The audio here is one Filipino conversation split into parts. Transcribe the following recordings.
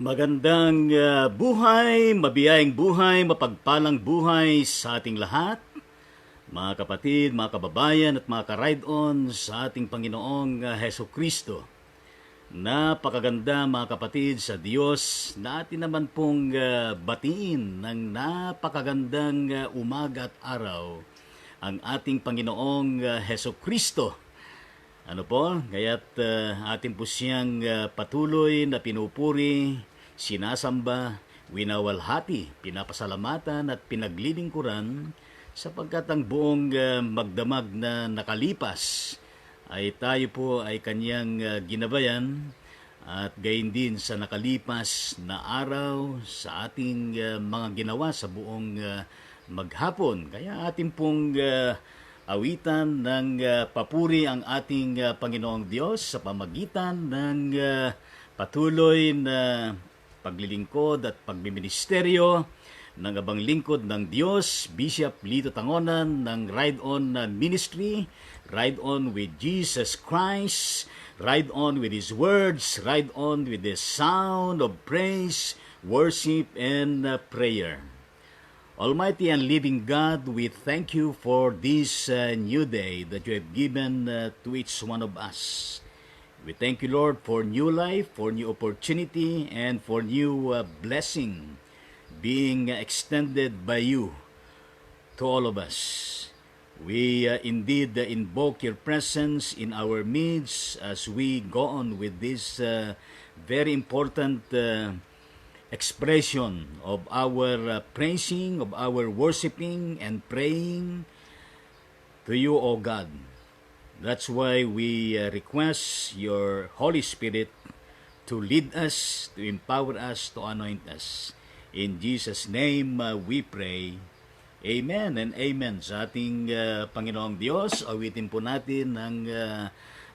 Magandang buhay, mabiyayang buhay, mapagpalang buhay sa ating lahat. Mga kapatid, mga kababayan at mga ka-ride-on sa ating Panginoong Heso Kristo. Napakaganda mga kapatid sa Diyos na atin naman pong batiin ng napakagandang umaga at araw ang ating Panginoong Heso Kristo. Ano po? Kaya't atin po siyang patuloy na pinupuri, sinasamba, winawalhati, pinapasalamatan at pinaglilingkuran sapagkat ang buong magdamag na nakalipas ay tayo po ay kanyang ginabayan at gayon din sa nakalipas na araw sa ating mga ginawa sa buong maghapon. Kaya atin pong awitan ng papuri ang ating Panginoong Diyos sa pamagitan ng patuloy na paglilingkod at pagmiministeryo ng abang lingkod ng Diyos, Bishop Lito Tangonan ng Ride On Ministry, Ride On with Jesus Christ, Ride On with His words, Ride On with the sound of praise, worship, and prayer. Almighty and living God, we thank you for this new day that you have given to each one of us. We thank you, Lord, for new life, for new opportunity, and for new blessing being extended by you to all of us. We indeed invoke your presence in our midst as we go on with this very important expression of our praising, of our worshiping and praying to you, O God. That's why we request your Holy Spirit to lead us, to empower us, to anoint us. In Jesus' name we pray. Amen and amen. Sa ating Panginoong Diyos, awitin po natin ang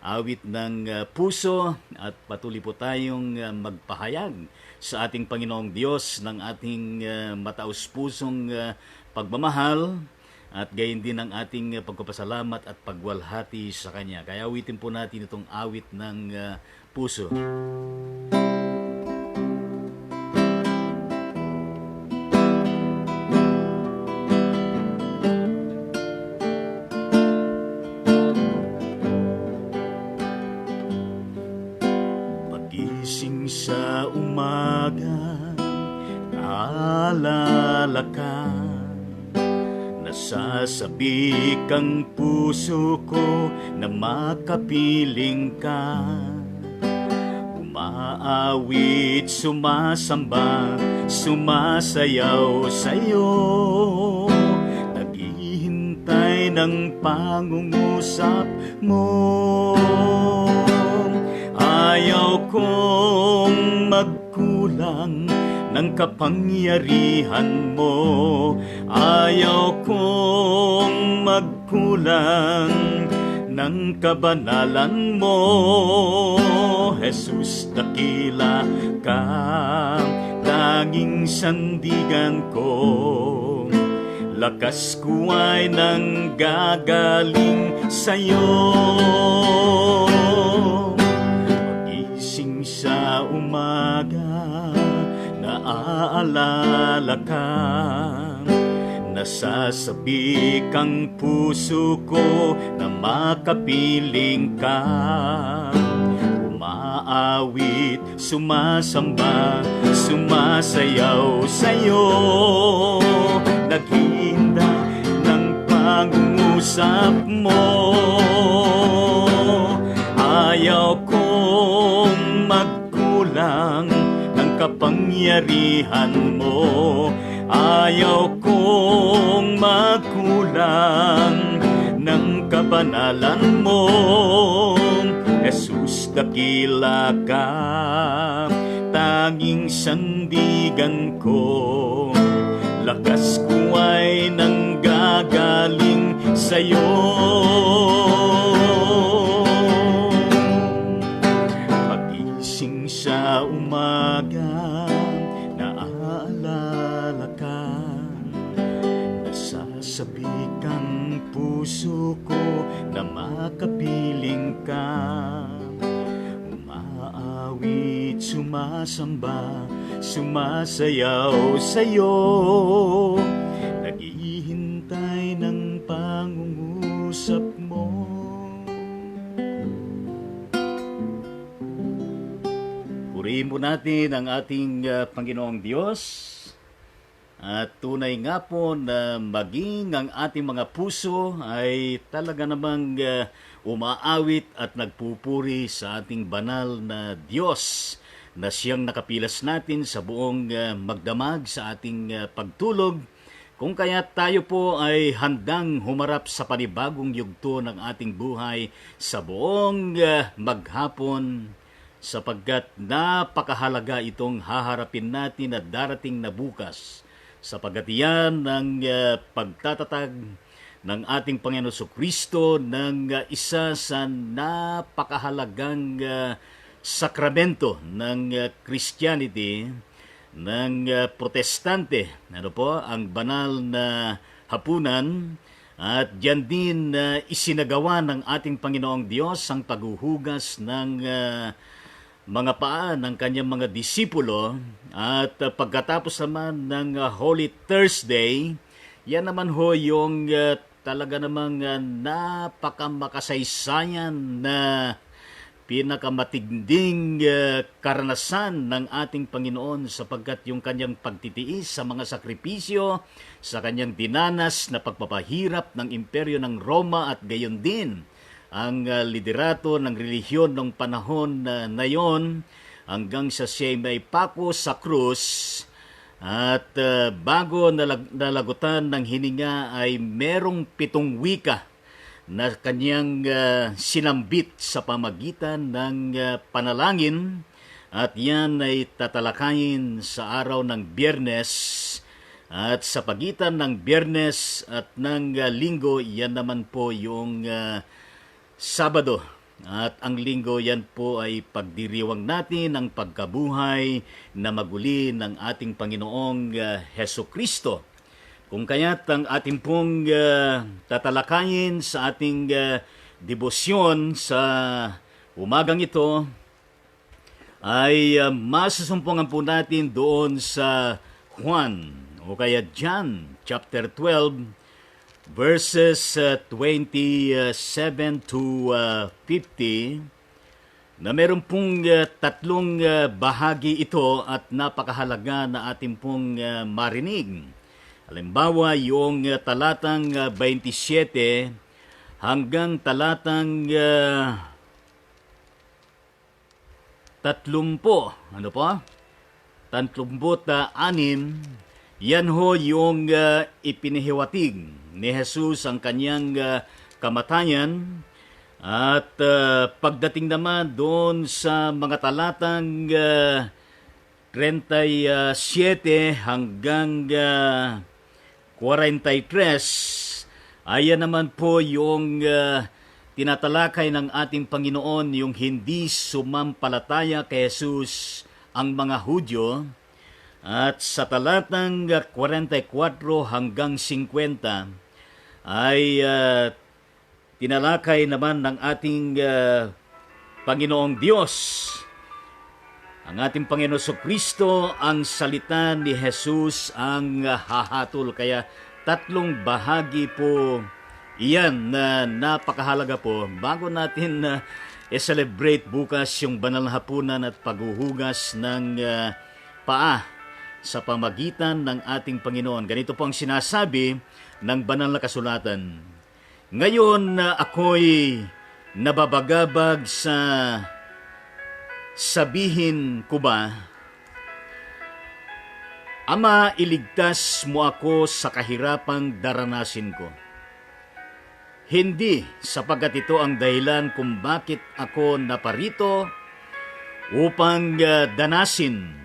awit ng puso at patuloy po tayong magpahayag sa ating Panginoong Diyos ng ating mataos-pusong pagmamahal at gayon din ang ating pagpapasalamat at pagwalhati sa Kanya. Kaya awitin po natin itong awit ng puso. Pagising sa umaga, naalala ka, nasasabik ang puso ko na makapiling ka. Umaawit, sumasamba, sumasayaw sa'yo, naghihintay ng pangungusap mo. Ayaw kong magkulang ng kapangyarihan mo. Ayaw kong magkulang ng kabanalan mo. Jesus, dakila ka, tanging sandigan ko. Lakas ko ay nanggagaling sa'yo. Pagising sa umaga, naaalala ka, nasasabik ang puso ko na makapiling ka. Umaawit, sumasamba, sumasayaw sa'yo, naghinda ng pangungusap mo. Ayaw kong magkulang ng kapangyarihan mo. Ayaw kong magkulang ng kabanalan mo. Jesus, dakila ka, tanging sandigan ko. Lakas ko ay nanggagaling sa'yo. Pagising sa umaga, naaalala ka, nasasabik ang puso ko na makapiling ka. Umaawit, sumasamba, sumasayaw sa'yo, naghihintay ng pangungusap mo. Purihin po natin ang ating Panginoong Diyos. At tunay nga po na maging ang ating mga puso ay talaga namang umaawit at nagpupuri sa ating banal na Diyos na siyang nakapilas natin sa buong magdamag sa ating pagtulog. Kung kaya tayo po ay handang humarap sa panibagong yugto ng ating buhay sa buong maghapon, sapagkat napakahalaga itong haharapin natin at darating na bukas, sapagkat yan ang pagtatatag ng ating Panginoon Kristo ng isa sa napakahalagang sakramento ng Christianity, ng Protestante. Ano po? Ang banal na hapunan. At diyan din isinagawa ng ating Panginoong Diyos ang paghuhugas ng mga paa ng kanyang mga disipulo. At pagkatapos naman ng Holy Thursday, yan naman ho yung talaga namang napakamakasaysayan na pinakamatinding karanasan ng ating Panginoon, sapagkat yung kanyang pagtitiis sa mga sakripisyo, sa kanyang dinanas na pagpapahirap ng imperyo ng Roma, at gayon din ang liderato ng relihiyon ng panahon na yon, hanggang sa siya may pako sa krus. At bago nalagutan ng hininga ay merong 7 wika na kanyang sinambit sa pamagitan ng panalangin, at yan ay tatalakayin sa araw ng Biyernes. At sa pagitan ng Biyernes at ng Linggo, yan naman po yung Sabado. At ang Linggo, yan po ay pagdiriwang natin ang pagkabuhay na maguli ng ating Panginoong Heso Kristo. Kung kaya't ang ating pong tatalakayin sa ating debosyon sa umagang ito ay masusumpungan po natin doon sa Juan o kaya John chapter 12 verses 27 to 50, na meron pong 3 bahagi ito at napakahalaga na ating pong marinig. Halimbawa, yung talatang 27 hanggang talatang 30. Ano po? 36. Yan ho yung ipinihiwatig ni Jesus ang kanyang kamatayan. At pagdating naman doon sa mga talatang 37 hanggang 43, ayan naman po yung tinatalakay ng ating Panginoon, yung hindi sumampalataya kay Jesus ang mga Hudyo. At sa talatang 44 hanggang 50 ay tinalakay naman ng ating Panginoong Diyos, ang ating Panginoon Kristo, ang salita ni Jesus ang hahatol. Kaya 3 bahagi po iyan na napakahalaga po bago natin i-celebrate bukas yung banal na hapunan at paghuhugas ng paa sa pamagitan ng ating Panginoon. Ganito po ang sinasabi ng banal na kasulatan. Ngayon ako'y nababagabag sa sabihin ko ba, Ama, iligtas mo ako sa kahirapang daranasin ko. Hindi sapagkat ito ang dahilan kung bakit ako naparito upang danasin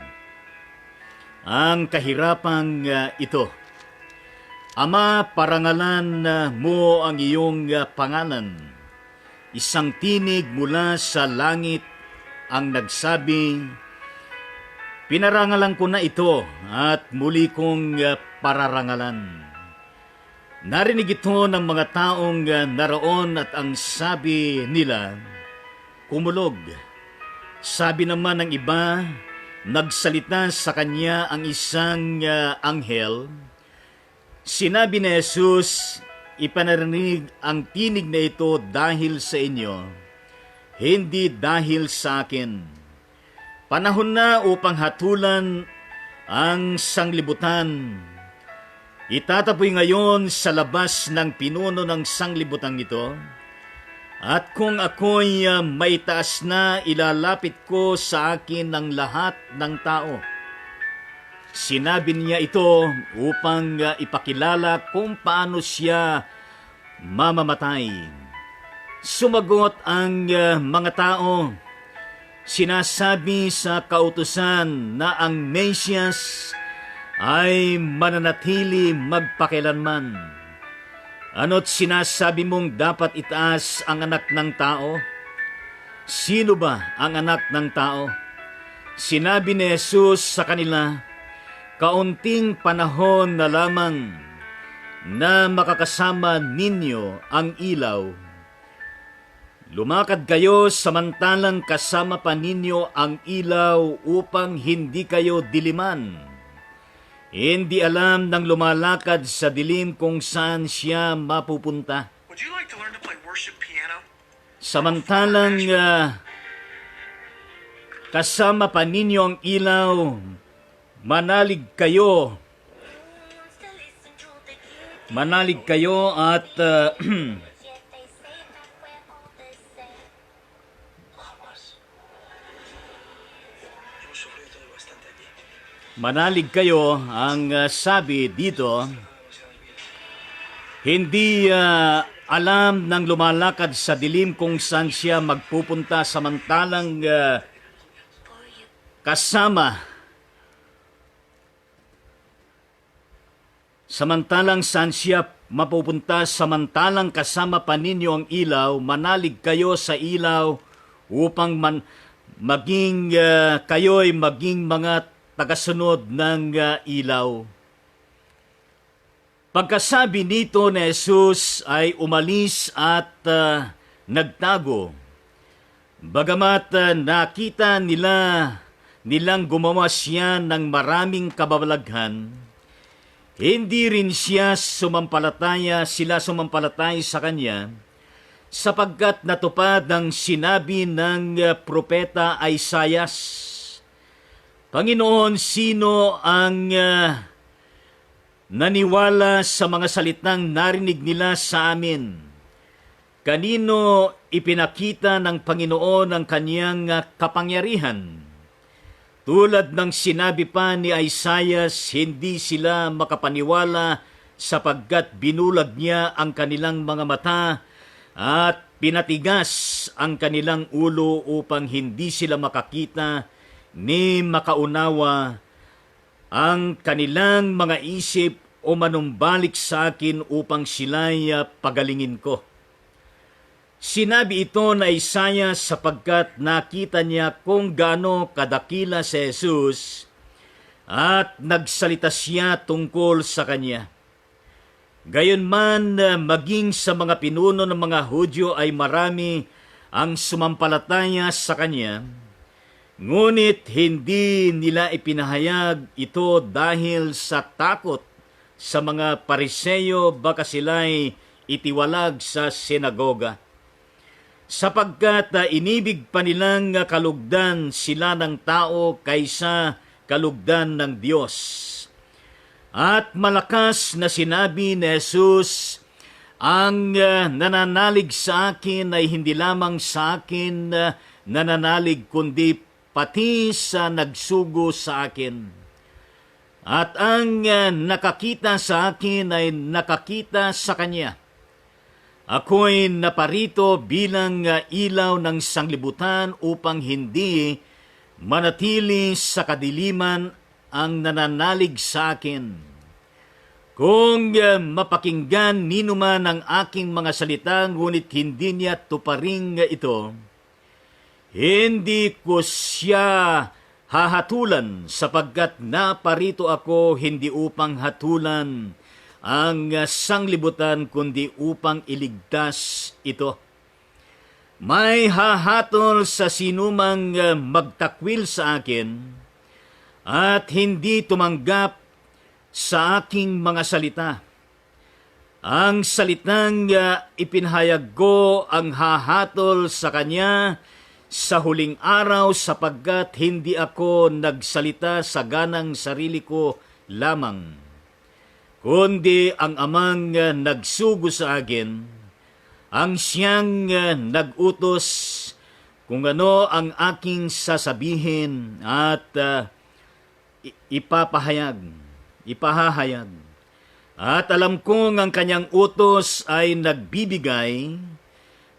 ang kahirapang ito. Ama, parangalan mo ang iyong pangalan. Isang tinig mula sa langit ang nagsabi, pinarangalan ko na ito at muli kong pararangalan. Narinig ito ng mga taong naroon at ang sabi nila, kumulog. Sabi naman ng iba, nagsalita sa kanya ang isang anghel. Sinabi ni Jesus, ipanarinig ang tinig na ito dahil sa inyo, hindi dahil sa akin. Panahon na upang hatulan ang sanglibutan. Itatapoy ngayon sa labas ng pinuno ng sanglibutan ito. At kung ako'y maitaas na, ilalapit ko sa akin ang lahat ng tao. Sinabi niya ito upang ipakilala kung paano siya mamamatay. Sumagot ang mga tao. Sinasabi sa kautusan na ang Mesias ay mananatili magpakilanman. Ano't sinasabi mong dapat itaas ang anak ng tao? Sino ba ang anak ng tao? Sinabi ni Jesus sa kanila, kaunting panahon na lamang na makakasama ninyo ang ilaw. Lumakad kayo samantalang kasama pa ninyo ang ilaw upang hindi kayo diliman. Hindi alam ng lumalakad sa dilim kung saan siya mapupunta. Would you like to learn to play worship piano? Samantalang kasama pa ninyo ang ilaw, manalig kayo. Manalig kayo at manalig kayo ang sabi dito. Hindi alam ng lumalakad sa dilim kung saan siya magpupunta samantalang samantalang saan siya mapupunta samantalang kasama pa ninyo ang ilaw. Manalig kayo sa ilaw upang kayo'y maging mga tagasunod ng ilaw. Pagkasabi nito ni Jesus ay umalis at nagtago. Bagamat nakita nilang gumawa siya ng maraming kababalaghan, hindi rin sila sumampalatay sa kanya, sapagkat natupad ang sinabi ng propeta Isaias. Panginoon, sino ang naniwala sa mga salitang narinig nila sa amin? Kanino ipinakita ng Panginoon ang kanyang kapangyarihan? Tulad ng sinabi pa ni Isaias, hindi sila makapaniwala sapagkat binulag niya ang kanilang mga mata at pinatigas ang kanilang ulo upang hindi sila makakita ni makaunawa ang kanilang mga isip o manumbalik sa akin upang sila'y pagalingin ko. Sinabi ito na Isaiah sapagkat nakita niya kung gaano kadakila si Jesus at nagsalita siya tungkol sa kanya. Gayunman, maging sa mga pinuno ng mga Hudyo ay marami ang sumampalataya sa kanya. Ngunit hindi nila ipinahayag ito dahil sa takot sa mga Pariseyo, baka sila'y itiwalag sa sinagoga. Sapagkat inibig pa nilang kalugdan sila ng tao kaysa kalugdan ng Diyos. At malakas na sinabi ni Jesus, ang nananalig sa akin ay hindi lamang sa akin nananalig kundi pati sa nagsugo sa akin. At ang nakakita sa akin ay nakakita sa kanya. Ako'y naparito bilang ilaw ng sanglibutan upang hindi manatili sa kadiliman ang nananalig sa akin. Kung mapakinggan ninuman ang aking mga salita, ngunit hindi niya tuparing ito, hindi ko siya hahatulan sapagkat naparito ako hindi upang hatulan ang sanglibutan kundi upang iligtas ito. may hahatol sa sinumang magtakwil sa akin at hindi tumanggap sa aking mga salita. Ang salitang ipinahayag ko ang hahatol sa kanya sa huling araw sapagkat hindi ako nagsalita sa ganang sarili ko lamang, kundi ang amang nagsugo sa akin, ang siyang nag-utos kung ano ang aking sasabihin at ipahahayag. At alam kong ang kanyang utos ay nagbibigay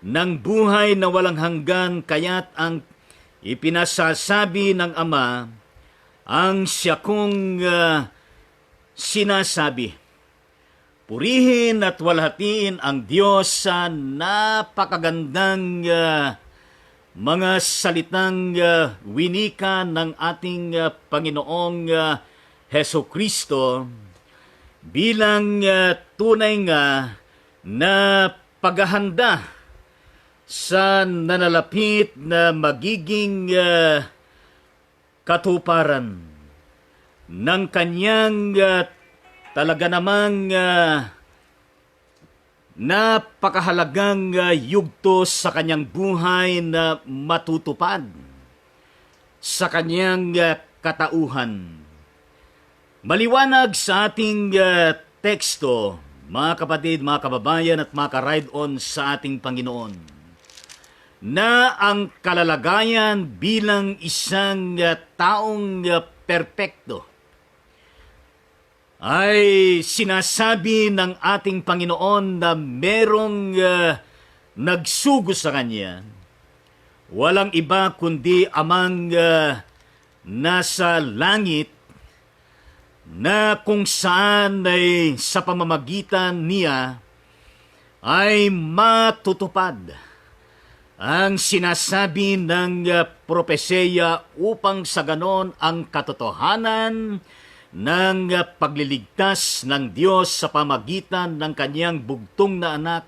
ng buhay na walang hanggan, kaya't ang ipinasasabi ng Ama ang siya kong sinasabi. Purihin at walhatiin ang Diyos sa napakagandang mga salitang winika ng ating Panginoong Hesukristo bilang tunay nga na paghahanda sa nanalapit na magiging katuparan ng kanyang talaga namang napakahalagang yugto sa kanyang buhay na matutupad sa kanyang katauhan. Maliwanag sa ating teksto, mga kapatid, mga kababayan at mga ka-ride-on sa ating Panginoon, na ang kalalagayan bilang isang taong perpekto ay sinasabi ng ating Panginoon na merong nagsugo sa Kanya. Walang iba kundi amang nasa langit, na kung saan ay sa pamamagitan niya ay matutupad ang sinasabi ng propesya upang sa ganon ang katotohanan ng pagliligtas ng Diyos sa pamagitan ng kanyang bugtong na anak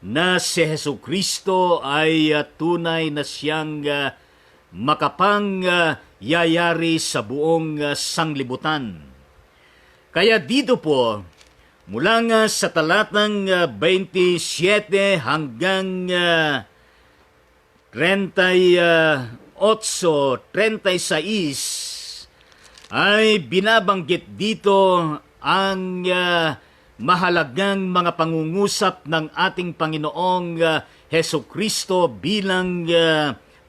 na si Hesukristo ay tunay na siyang makapangyayari sa buong sanglibutan. Kaya dito po, mula nga sa talatang 27 hanggang 36 ay binabanggit dito ang mahalagang mga pangungusap ng ating Panginoong Hesukristo bilang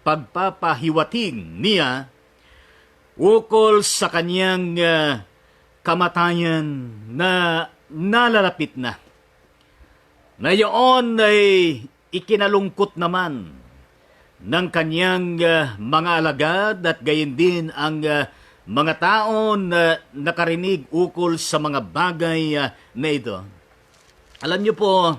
pagpapahiwatig niya ukol sa kanyang kamatayan na nalalapit na. Na iyon ay ikinalungkot naman ng kanyang mga alagad at gayon din ang mga tao na nakarinig ukol sa mga bagay na ito. Alam niyo po,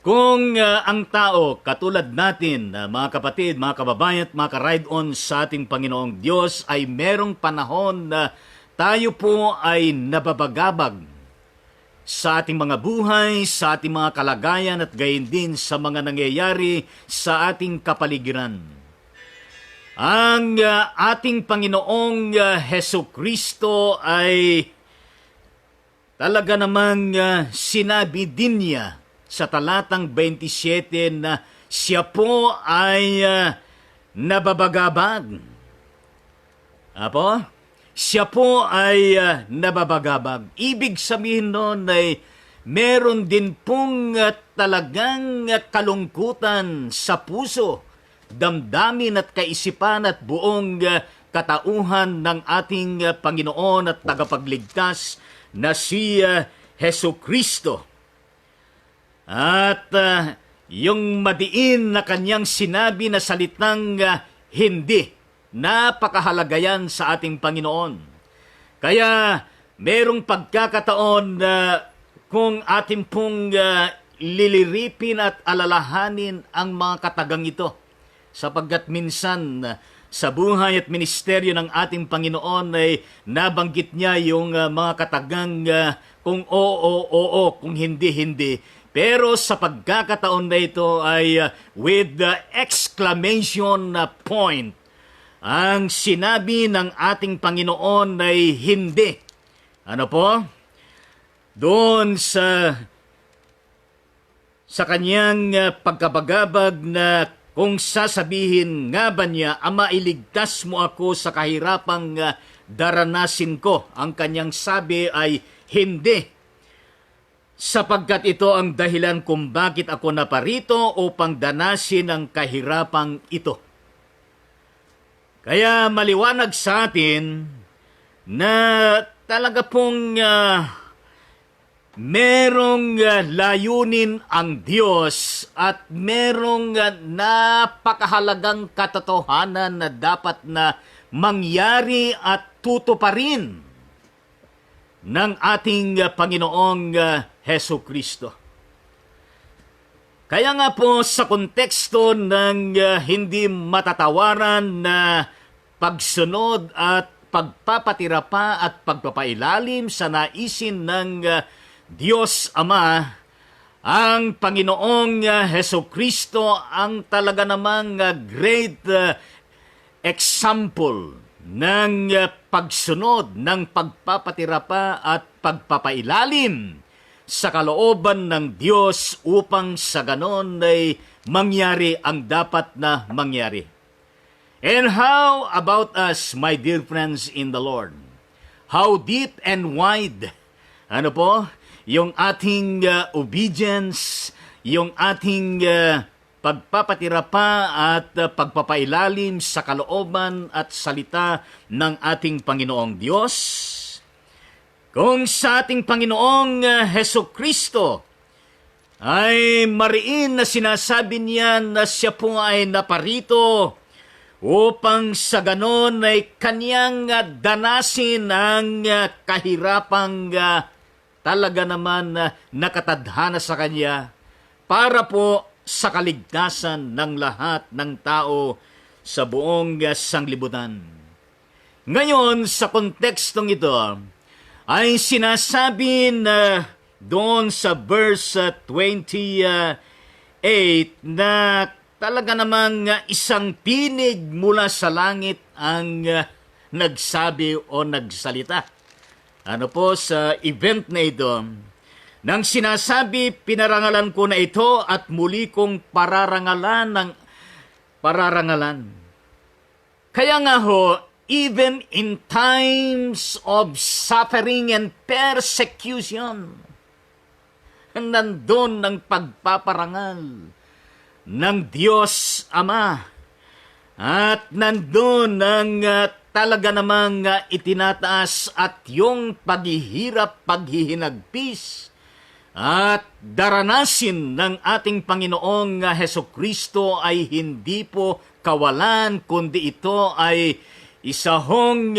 kung ang tao katulad natin, mga kapatid, mga kababayan at mga ka-ride-on sa ating Panginoong Diyos ay merong panahon na tayo po ay nababagabag sa ating mga buhay, sa ating mga kalagayan at gayon din sa mga nangyayari sa ating kapaligiran. Ang ating Panginoong Hesukristo ay talaga namang sinabi din niya sa talatang 27 na siya po ay nababagabag. Apo? Siya po ay nababagabag. Ibig sabihin noon ay meron din pong talagang kalungkutan sa puso, damdamin at kaisipan at buong katauhan ng ating Panginoon at tagapagligtas na si Hesukristo. At yung madiin na kanyang sinabi na salitang hindi, napakahalaga yan sa ating Panginoon. Kaya merong pagkakataon na kung ating pong liliripin at alalahanin ang mga katagang ito, sapagkat minsan sa buhay at ministeryo ng ating Panginoon ay nabanggit niya yung mga katagang kung oo, oo, kung hindi, hindi. Pero sa pagkakataon na ito ay with the exclamation point. Ang sinabi ng ating Panginoon ay hindi. Ano po? Doon sa kanyang pagkabagabag na kung sasabihin nga ba niya, Ama, iligtas mo ako sa kahirapang daranasin ko. Ang kanyang sabi ay hindi. Sapagkat ito ang dahilan kung bakit ako naparito upang danasin ang kahirapang ito. Kaya maliwanag sa atin na talaga pong merong layunin ang Diyos at merong napakahalagang katotohanan na dapat na mangyari at tutuparin ng ating Panginoong Heso Kristo. Kaya nga po sa konteksto ng hindi matatawaran na pagsunod at pagpapatira pa at pagpapailalim sa naisin ng Diyos Ama, ang Panginoong Heso Kristo ang talaga namang great example ng pagsunod, ng pagpapatira pa at pagpapailalim sa kalooban ng Diyos upang sa ganon ay mangyari ang dapat na mangyari. And how about us, my dear friends in the Lord? How deep and wide, ano po, yung ating obedience, yung ating pagpapatira pa at pagpapailalim sa kalooban at salita ng ating Panginoong Diyos? Kung sa ating Panginoong Heso Kristo ay mariin na sinasabi niya na siya po ay naparito upang sa ganon ay kanyang danasin ang kahirapang talaga naman nakatadhana sa kanya para po sa kaligtasan ng lahat ng tao sa buong sanglibutan. Ngayon, sa kontekstong ito, ay sinasabi na doon sa verse 28 na talaga namang isang tinig mula sa langit ang nagsabi o nagsalita. Ano po sa event na ito? Nang sinasabi, pinarangalan ko na ito at muli kong pararangalan ng pararangalan. Kaya nga ho, even in times of suffering and persecution, nandun ang pagpaparangal ng Diyos Ama. At nandun ang talaga namang itinataas at yung paghihirap, paghihinagpis at daranasin ng ating Panginoong Heso Kristo ay hindi po kawalan, kundi ito ay isahong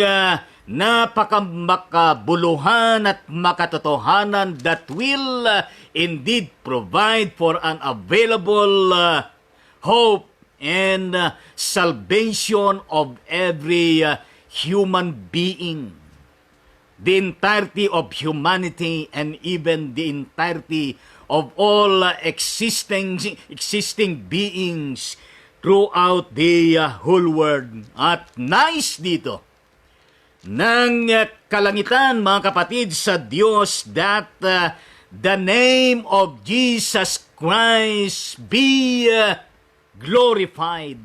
napakamakabuluhan at makatotohanan that will indeed provide for an available hope and salvation of every human being. The entirety of humanity and even the entirety of all existing beings throughout the whole world. At nais dito ng kalangitan, mga kapatid, sa Diyos that the name of Jesus Christ be glorified,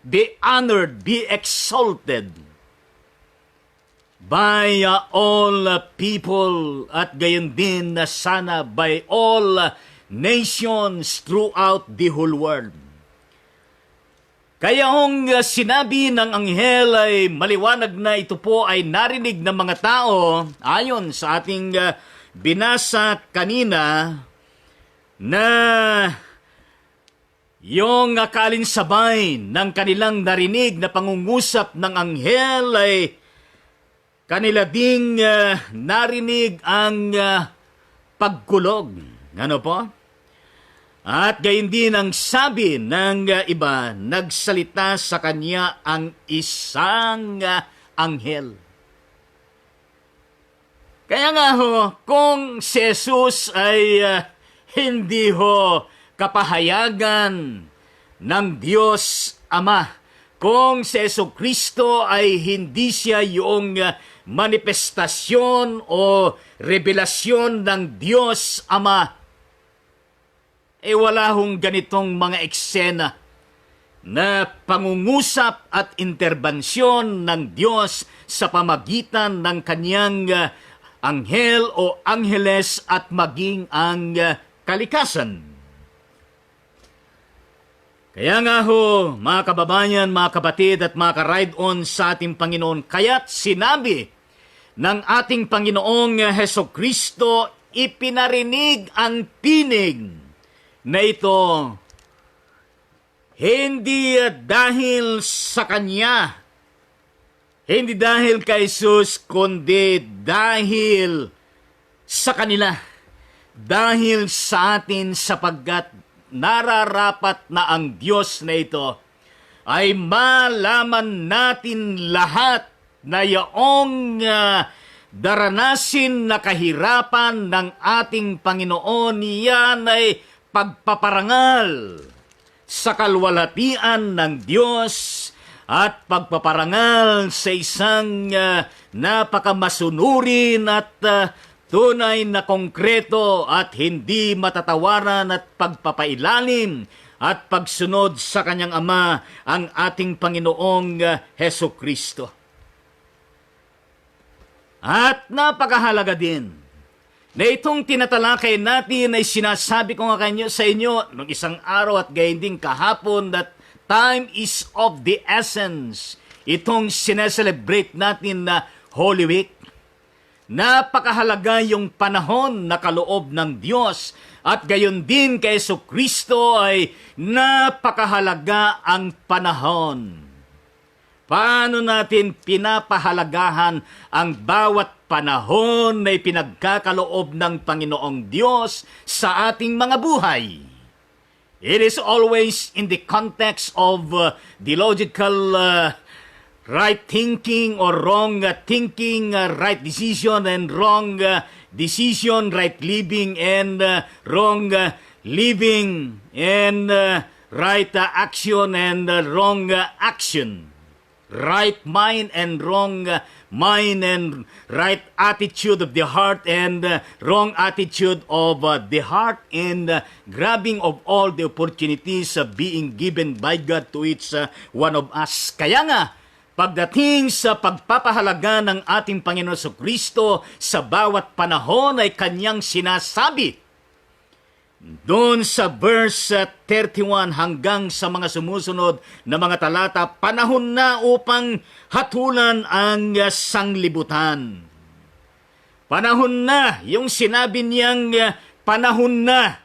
be honored, be exalted by all people at gayon din na sana by all nations throughout the whole world. Kaya ang sinabi ng anghel ay maliwanag na ito po ay narinig ng mga tao ayon sa ating binasa kanina na yung kalinsabay ng kanilang narinig na pangungusap ng anghel ay kanila ding narinig ang pagkulog. Ano po? At gayon din ang sabi ng iba, nagsalita sa kanya ang isang anghel. Kaya nga ho, kung si Jesus ay hindi ho kapahayagan ng Diyos Ama kung si Jesucristo ay hindi siya yung manifestasyon o revelasyon ng Diyos Ama. Wala hong ganitong mga eksena na pangungusap at interbensyon ng Diyos sa pamagitan ng kanyang anghel o angheles at maging ang kalikasan. Kaya nga ho, mga kababayan, mga kapatid at mga ka-ride-on sa ating Panginoon, kaya't sinabi ng ating Panginoong Hesukristo, ipinarinig ang tinig na ito, hindi dahil sa Kanya, hindi dahil kay Jesus, kundi dahil sa kanila, dahil sa atin sapagkat nararapat na ang Diyos na ito ay malaman natin lahat na yaong daranasin na kahirapan ng ating Panginoon, yan ay pagpaparangal sa kalwalhatian ng Diyos at pagpaparangal sa isang napakamasunurin at tunay na konkreto at hindi matatawaran at pagpapailalim at pagsunod sa kanyang Ama, ang ating Panginoong Hesukristo. At napakahalaga din na itong tinatalakay natin ay sinasabi ko nga sa inyo nung isang araw at gayon din kahapon that time is of the essence. Itong sineselebrate natin na Holy Week. Napakahalaga yung panahon na kaloob ng Diyos at gayon din kay Jesucristo ay napakahalaga ang panahon. Paano natin pinapahalagahan ang bawat panahon na pinagkakaloob ng Panginoong Diyos sa ating mga buhay? It is always in the context of theological right thinking or wrong thinking, right decision and wrong decision, right living and wrong living, and right action and wrong action. Right mind and wrong mind, and right attitude of the heart and wrong attitude of the heart, and grabbing of all the opportunities being given by God to each one of us. Kaya nga, pagdating sa pagpapahalaga ng ating Panginoon Jesucristo sa bawat panahon ay kanyang sinasabi doon sa verse 31 hanggang sa mga sumusunod na mga talata, panahon na upang hatulan ang sanglibutan. Panahon na, yung sinabi niyang panahon na.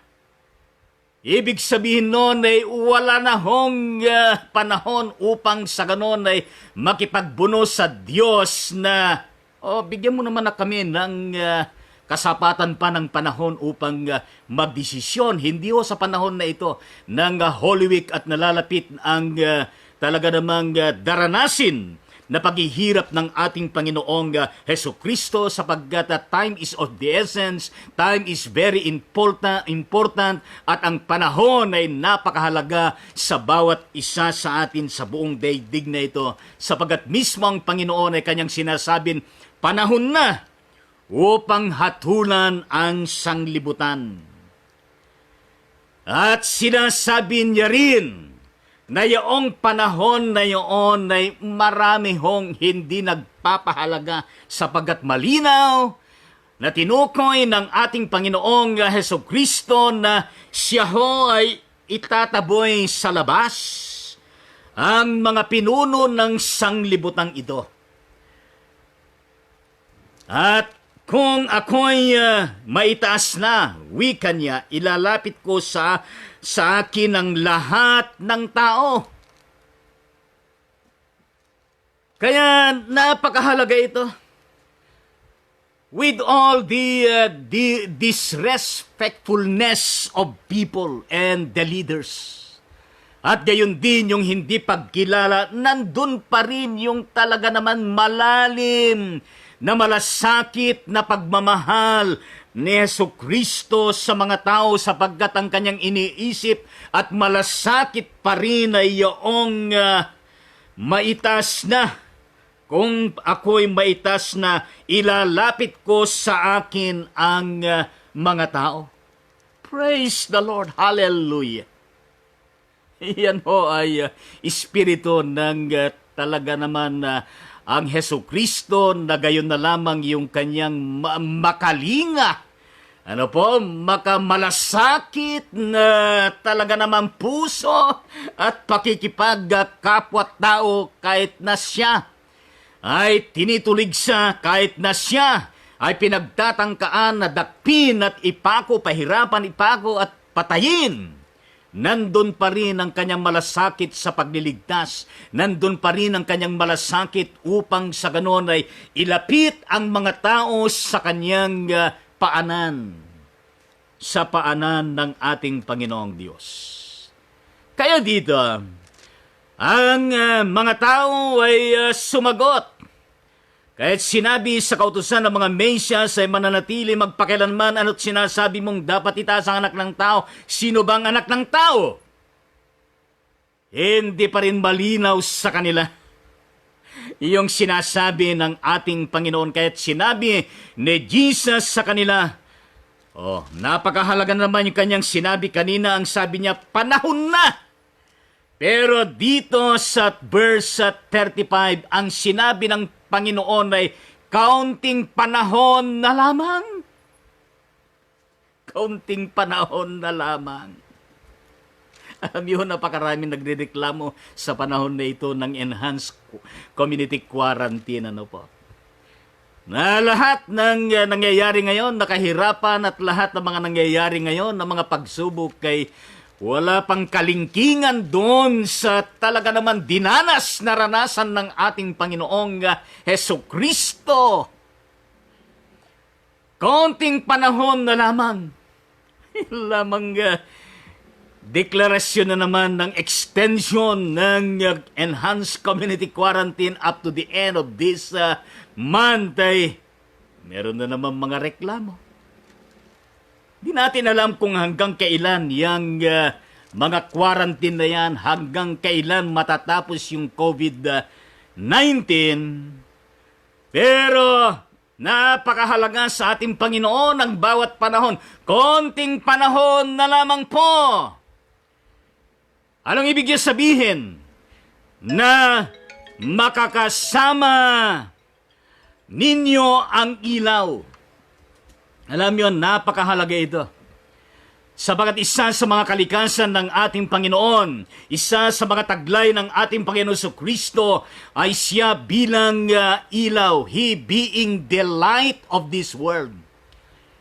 Ibig sabihin noon ay wala na hong panahon upang sa ganon ay makipagbuno sa Diyos na, bigyan mo naman na kami ng kasapatan pa ng panahon upang magdesisyon. Hindi ho sa panahon na ito ng Holy Week at nalalapit ang talaga namang daranasin na paghihirap ng ating Panginoong Hesukristo sapagkat time is of the essence, time is very important at ang panahon ay napakahalaga sa bawat isa sa atin sa buong daigdig na ito sapagkat mismo ang Panginoon ay kanyang sinasabing panahon na upang hatulan ang sanglibutan. At sinasabi niya rin na yaong panahon na yaon ay marami hong hindi nagpapahalaga sapagkat malinaw na tinukoy ng ating Panginoong Hesukristo na siya ho ay itataboy sa labas ang mga pinuno ng sanglibutang ito. At kung ako'y maitaas na, wika niya, ilalapit ko sa akin ang lahat ng tao. Kaya napakahalaga ito. With all the disrespectfulness of people and the leaders. At gayon din yung hindi pagkilala, nandun pa rin yung talaga naman malalim na malasakit na pagmamahal ni Jesucristo sa mga tao sapagkat ang kanyang iniisip at malasakit pa rin ay iyong maitas na. Kung ako'y maitas na, ilalapit ko sa akin ang mga tao. Praise the Lord. Hallelujah. Yan ho ay espiritu ng talaga naman ang Jesucristo na gayon na lamang yung kanyang makalinga. Ano po, makamalasakit na talaga naman puso at pakikipagkapwa-tao kahit na siya ay tinituligsa, kahit na siya ay pinagtatangkaan na dakpin at ipako, pahirapan, ipako at patayin. Nandun pa rin ang kanyang malasakit sa pagliligtas. Nandun pa rin ang kanyang malasakit upang sa ganon ay ilapit ang mga tao sa kanyang paanan. Sa paanan ng ating Panginoong Diyos. Kaya dito, ang mga tao ay sumagot. Kahit sinabi sa kautusan ng mga Mesyas ay mananatili magpakilanman, ano't sinasabi mong dapat itaas ang anak ng tao, sino bang anak ng tao? Hindi pa rin malinaw sa kanila yung sinasabi ng ating Panginoon. Kahit sinabi ni Jesus sa kanila, napakahalaga naman yung kanyang sinabi kanina, ang sabi niya, panahon na! Pero dito sa verse 35, ang sinabi ng Panginoon ay kaunting panahon na lamang. Kaunting panahon na lamang. Alam niyo, napakaraming nagrereklamo sa panahon na ito ng enhanced community quarantine. Ano po? Na lahat ng nangyayari ngayon, nakahirapan at lahat ng mga nangyayari ngayon, ng mga pagsubok kay wala pang kalingkingan doon sa talaga naman dinanas na ranasan ng ating Panginoong Jesucristo. Konting panahon na lamang. Deklarasyon na naman ng extension ng enhanced community quarantine up to the end of this month ay meron na naman mga reklamo. Di natin alam kung hanggang kailan yung mga quarantine na yan, hanggang kailan matatapos yung COVID-19. Pero napakahalaga sa ating Panginoon ang bawat panahon. Konting panahon na lamang po. Anong ibig sabihin? Na makakasama ninyo ang ilaw. Alam niyo, napakahalaga ito. Sabagat isa sa mga kalikasan ng ating Panginoon, isa sa mga taglay ng ating Panginoon Jesucristo ay siya bilang ilaw, He being the light of this world.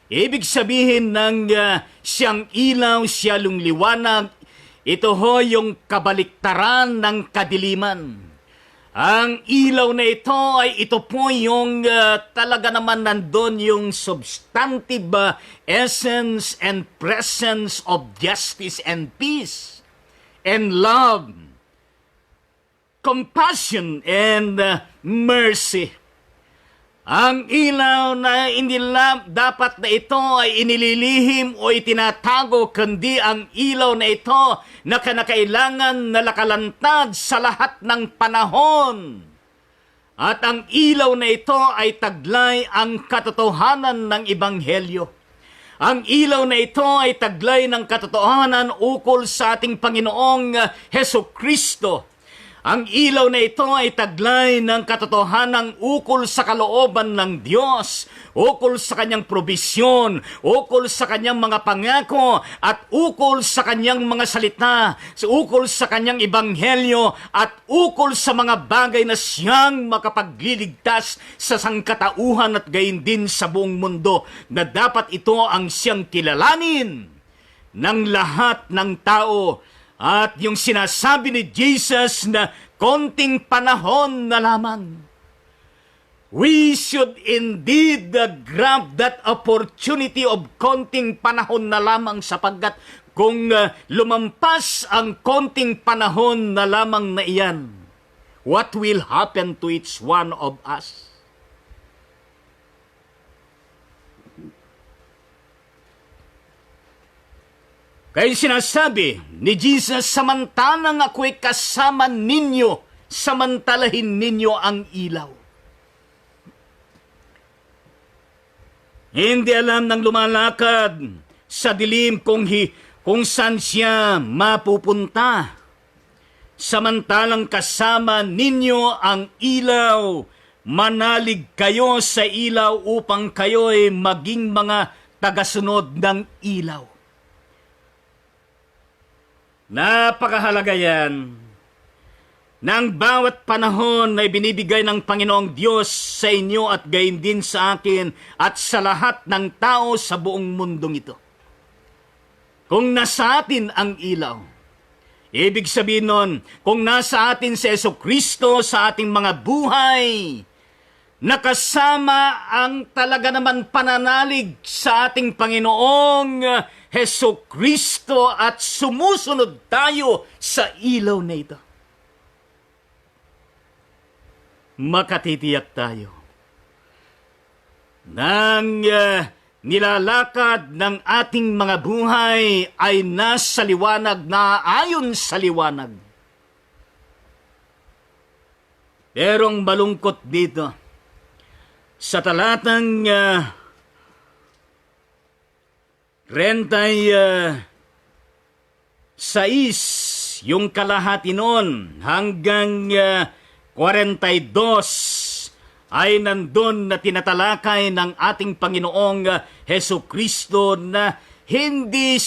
Ibig sabihin ng siyang ilaw, siya yung liwanag, ito ho yung kabaliktaran ng kadiliman. Ang ilaw na ito ay ito po yung talaga naman nandun yung substantive essence and presence of justice and peace and love, compassion and mercy. Ang ilaw na hindi dapat na ito ay inililihim o itinatago, kundi ang ilaw na ito na kinakailangan na nakalantad sa lahat ng panahon. At ang ilaw na ito ay taglay ang katotohanan ng Ebanghelyo. Ang ilaw na ito ay taglay ng katotohanan ukol sa ating Panginoong Jesucristo. Ang ilaw na ito ay taglay ng katotohanan ukol sa kalooban ng Diyos, ukol sa kanyang probisyon, ukol sa kanyang mga pangako, at ukol sa kanyang mga salita, ukol sa kanyang ebanghelyo, at ukol sa mga bagay na siyang makapagliligtas sa sangkatauhan at gayon din sa buong mundo, na dapat ito ang siyang kilalanin ng lahat ng tao. At yung sinasabi ni Jesus na konting panahon na lamang, we should indeed grab that opportunity of konting panahon na lamang, sapagkat kung lumampas ang konting panahon na lamang na iyan, what will happen to each one of us? Kaya sinasabi ni Jesus, samantalang ako'y kasama ninyo, samantalahin ninyo ang ilaw. Hindi alam ng lumalakad sa dilim kung saan siya mapupunta. Samantalang kasama ninyo ang ilaw, manalig kayo sa ilaw upang kayo'y maging mga tagasunod ng ilaw. Napakahalaga yan na ang bawat panahon na ibinibigay ng Panginoong Diyos sa inyo at gayon din sa akin at sa lahat ng tao sa buong mundong ito. Kung nasa atin ang ilaw, ibig sabihin nun, kung nasa atin si Jesucristo sa ating mga buhay, nakasama ang talaga naman pananalig sa ating Panginoong Jesucristo at sumusunod tayo sa ilaw na ito. Makatitiyak tayo nang nilalakad ng ating mga buhay ay nasa liwanag na ayon sa liwanag. Pero ang malungkot dito, sa talatang 36, yung kalahati nun hanggang 42 ay nandun na tinatalakay ng ating Panginoong Hesukristo na hindi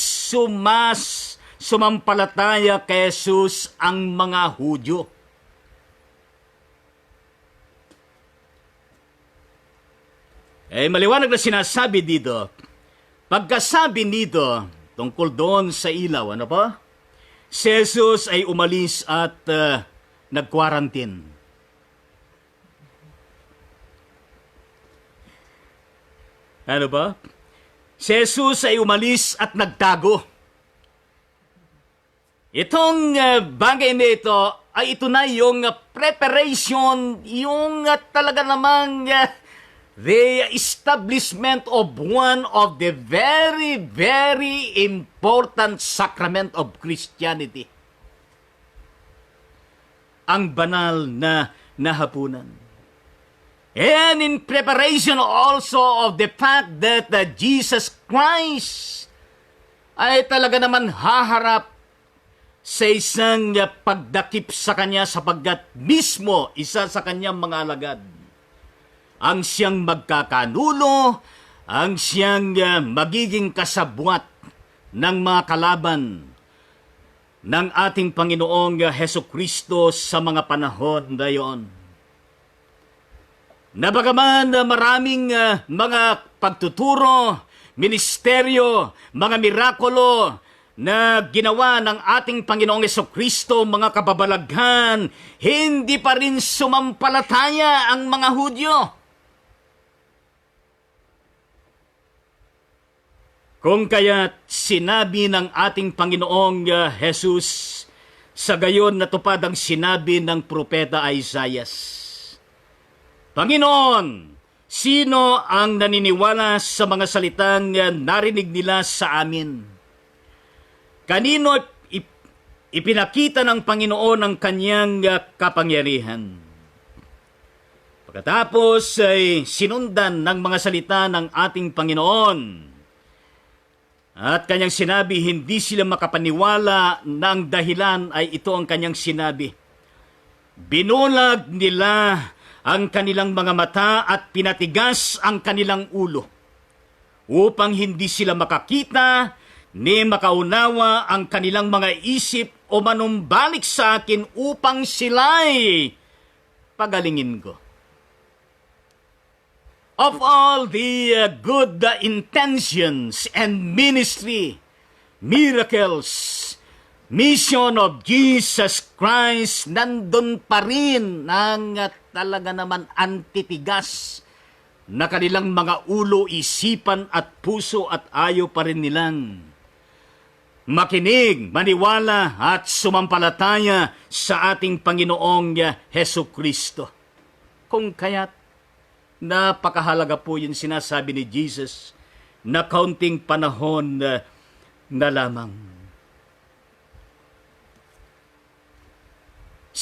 sumampalataya kay Jesus ang mga Hudyo. Maliwanag na sinasabi dito, pagkasabi nito tungkol doon sa ilaw, ano pa? Si Jesus ay umalis at nag-quarantine. Ano ba? Si Jesus ay umalis at nagtago. Itong bagay na ito ay ito na yung preparation, yung talaga namang the establishment of one of the very, very important sacrament of Christianity. Ang banal na hapunan. And in preparation also of the fact that Jesus Christ ay talaga naman haharap sa isang pagdakip sa kanya sapagkat mismo isa sa kanyang mga alagad ang siyang magkakanulo, ang siyang magiging kasabwat ng mga kalaban ng ating Panginoong Hesukristo sa mga panahon na yon. Nabagaman maraming mga pagtuturo, ministeryo, mga mirakulo na ginawa ng ating Panginoong Hesukristo, mga kababalaghan, hindi pa rin sumampalataya ang mga Hudyo. Kung kaya't sinabi ng ating Panginoong Jesus, sa gayon natupad ang sinabi ng propeta Isaiah. Panginoon, sino ang naniniwala sa mga salitang narinig nila sa amin? Kanino ipinakita ng Panginoon ang kanyang kapangyarihan? Pagkatapos ay sinundan ng mga salita ng ating Panginoon. At kanyang sinabi, hindi sila makapaniwala na ang dahilan ay ito ang kanyang sinabi. Binulag nila ang kanilang mga mata at pinatigas ang kanilang ulo upang hindi sila makakita ni makaunawa ang kanilang mga isip o manumbalik sa akin upang sila'y pagalingin ko. Of all the good intentions and ministry, miracles, mission of Jesus Christ, nandun pa rin ang talaga naman antitigas na kanilang mga ulo, isipan at puso at ayaw pa rin nilang makinig, maniwala at sumampalataya sa ating Panginoong Hesukristo. Kung kaya't napakahalaga po yung sinasabi ni Jesus na kaunting panahon na lamang.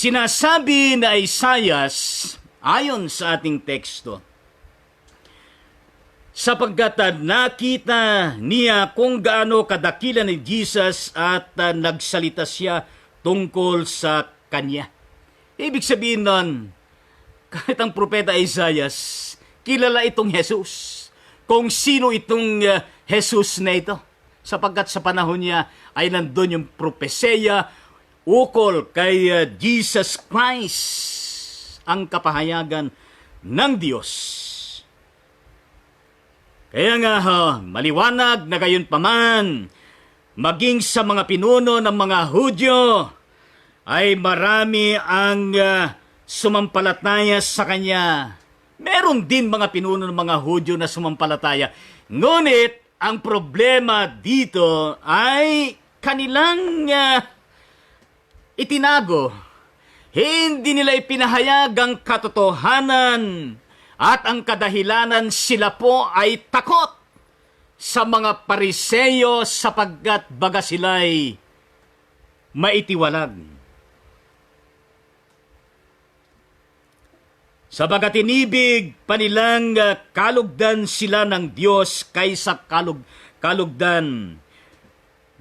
Sinasabi na Isaias, ayon sa ating teksto, sapagkat nakita niya kung gaano kadakila ni Jesus at nagsalita siya tungkol sa kanya. Ibig sabihin nun, kahit ang propeta Isaias, kilala itong Jesus. Kung sino itong Jesus na ito. Sapagkat sa panahon niya ay nandun yung propesya ukol kay Jesus Christ, ang kapahayagan ng Diyos. Kaya nga maliwanag na gayon paman, maging sa mga pinuno ng mga Hudyo, ay marami ang sumampalataya sa Kanya. Meron din mga pinuno ng mga Hudyo na sumampalataya. Ngunit, ang problema dito ay kanilang itinago. Hindi nila ipinahayag ang katotohanan. At ang kadahilanan sila po ay takot sa mga Pariseyo sapagkat baga sila'y maitiwalag. Sabagat inibig panilang kalugdan sila ng Diyos kaysa kalugdan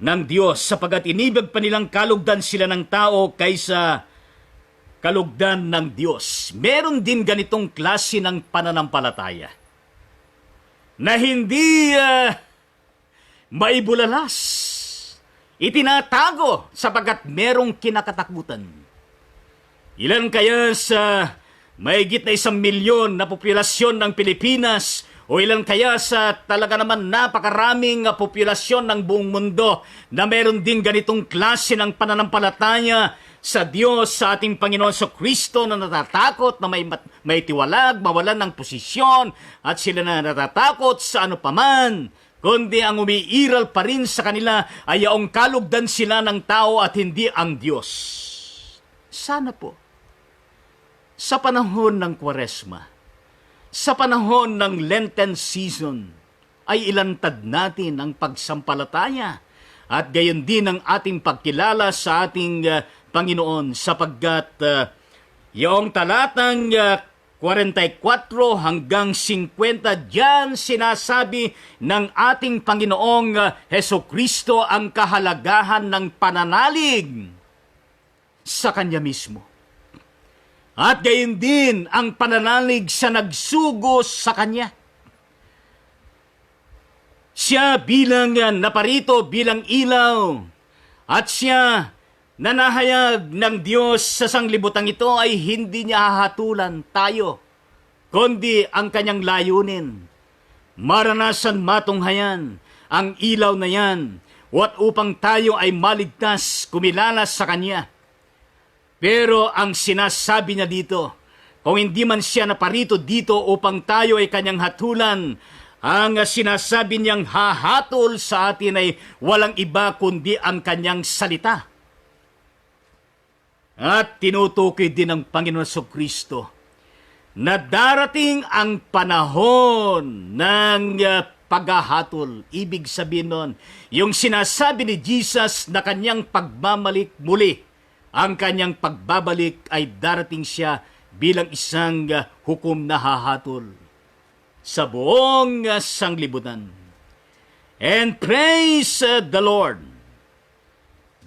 ng Diyos. Sapagat inibig panilang kalugdan sila ng tao kaysa kalugdan ng Diyos. Meron din ganitong klase ng pananampalataya na hindi maibulalas. Itinatago sapagkat merong kinakatakutan. Ilan kaya sa mahigit na 1 milyon na populasyon ng Pilipinas o ilan kaya sa talaga naman napakaraming populasyon ng buong mundo na meron din ganitong klase ng pananampalataya sa Diyos, sa ating Panginoon sa Kristo na natatakot na may tiwalag, mawalan ng posisyon at sila na natatakot sa ano paman, kundi ang umiiral pa rin sa kanila ay yaong kalugdan sila ng tao at hindi ang Diyos. Sana po, sa panahon ng Kwaresma, sa panahon ng Lenten season, ay ilantad natin ang pagsampalataya at gayon din ang ating pagkilala sa ating Panginoon sapagkat yung talatang 44 hanggang 50 diyan sinasabi ng ating Panginoong Hesukristo ang kahalagahan ng pananalig sa Kanya mismo. At gayon din ang pananalig sa nagsugo sa Kanya. Siya bilang naparito, bilang ilaw, at siya nanahayag ng Diyos sa sanglibutang ito ay hindi niya hahatulan tayo, kundi ang kanyang layunin. Maranasan matunghayan ang ilaw na yan, at upang tayo ay maligtas, kumilala sa Kanya. Pero ang sinasabi niya dito, kung hindi man siya naparito dito upang tayo ay kanyang hatulan, ang sinasabi niyang hahatol sa atin ay walang iba kundi ang kanyang salita. At tinutukoy din ng Panginoon Kristo na darating ang panahon ng paghahatol. Ibig sabihin nun, yung sinasabi ni Jesus na kanyang pagbabalik muli, ang kanyang pagbabalik ay darating siya bilang isang hukom na hahatol sa buong sanglibutan. And praise the Lord!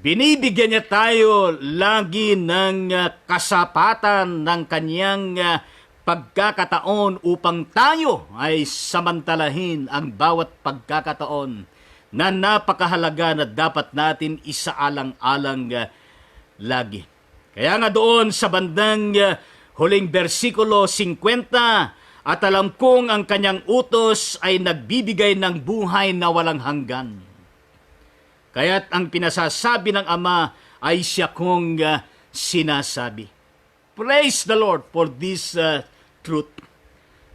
Binibigyan niya tayo lagi ng kasapatan ng kanyang pagkakataon upang tayo ay samantalahin ang bawat pagkakataon na napakahalaga na dapat natin isaalang-alang lagi. Kaya nga doon sa bandang huling versikulo 50, at alam kong ang kanyang utos ay nagbibigay ng buhay na walang hanggan. Kaya't ang pinasasabi ng Ama ay siya kong sinasabi. Praise the Lord for this truth.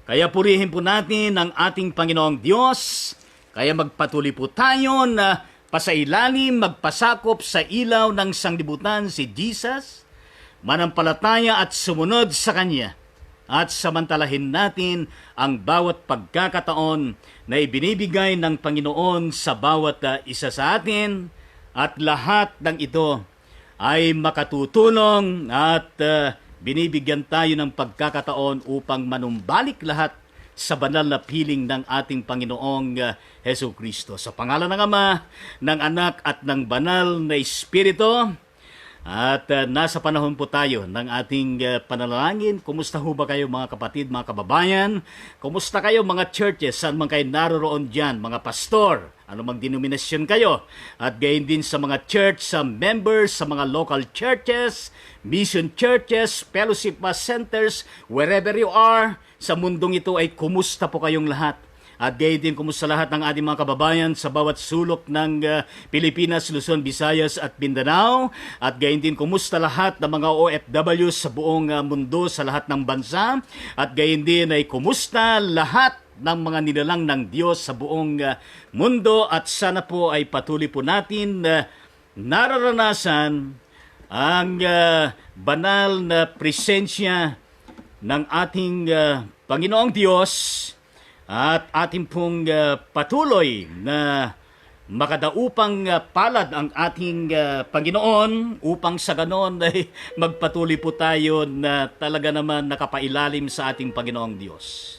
Kaya purihin po natin ang ating Panginoong Diyos. Kaya magpatuloy po tayo na pasailalim, magpasakop sa ilaw ng sanglibutan si Jesus, manampalataya at sumunod sa Kanya. At samantalahin natin ang bawat pagkakataon na ibinibigay ng Panginoon sa bawat isa sa atin, at lahat ng ito ay makatutulong at binibigyan tayo ng pagkakataon upang manumbalik lahat sa banal na piling ng ating Panginoong Hesus Kristo. Sa pangalan ng Ama, ng Anak at ng Banal na Espiritu. At nasa panahon po tayo ng ating panalangin. Kumusta ho ba kayo mga kapatid, mga kababayan? Kumusta kayo mga churches? Saan man kayo naroroon dyan? Mga pastor, anumang denominasyon kayo? At gayon din sa mga church, sa members, sa mga local churches, mission churches, fellowship centers, wherever you are, sa mundong ito ay kumusta po kayong lahat? At gayon din kumusta lahat ng ating mga kababayan sa bawat sulok ng Pilipinas, Luzon, Visayas at Mindanao. At gayon din kumusta lahat ng mga OFW sa buong mundo, sa lahat ng bansa. At gayon din ay kumusta lahat ng mga nilalang ng Diyos sa buong mundo. At sana po ay patuloy po natin nararanasan ang banal na presensya ng ating Panginoong Diyos. At ating pong patuloy na makadaupang palad ang ating Panginoon upang sa ganon ay magpatuloy po tayo na talaga naman nakapailalim sa ating Panginoong Diyos.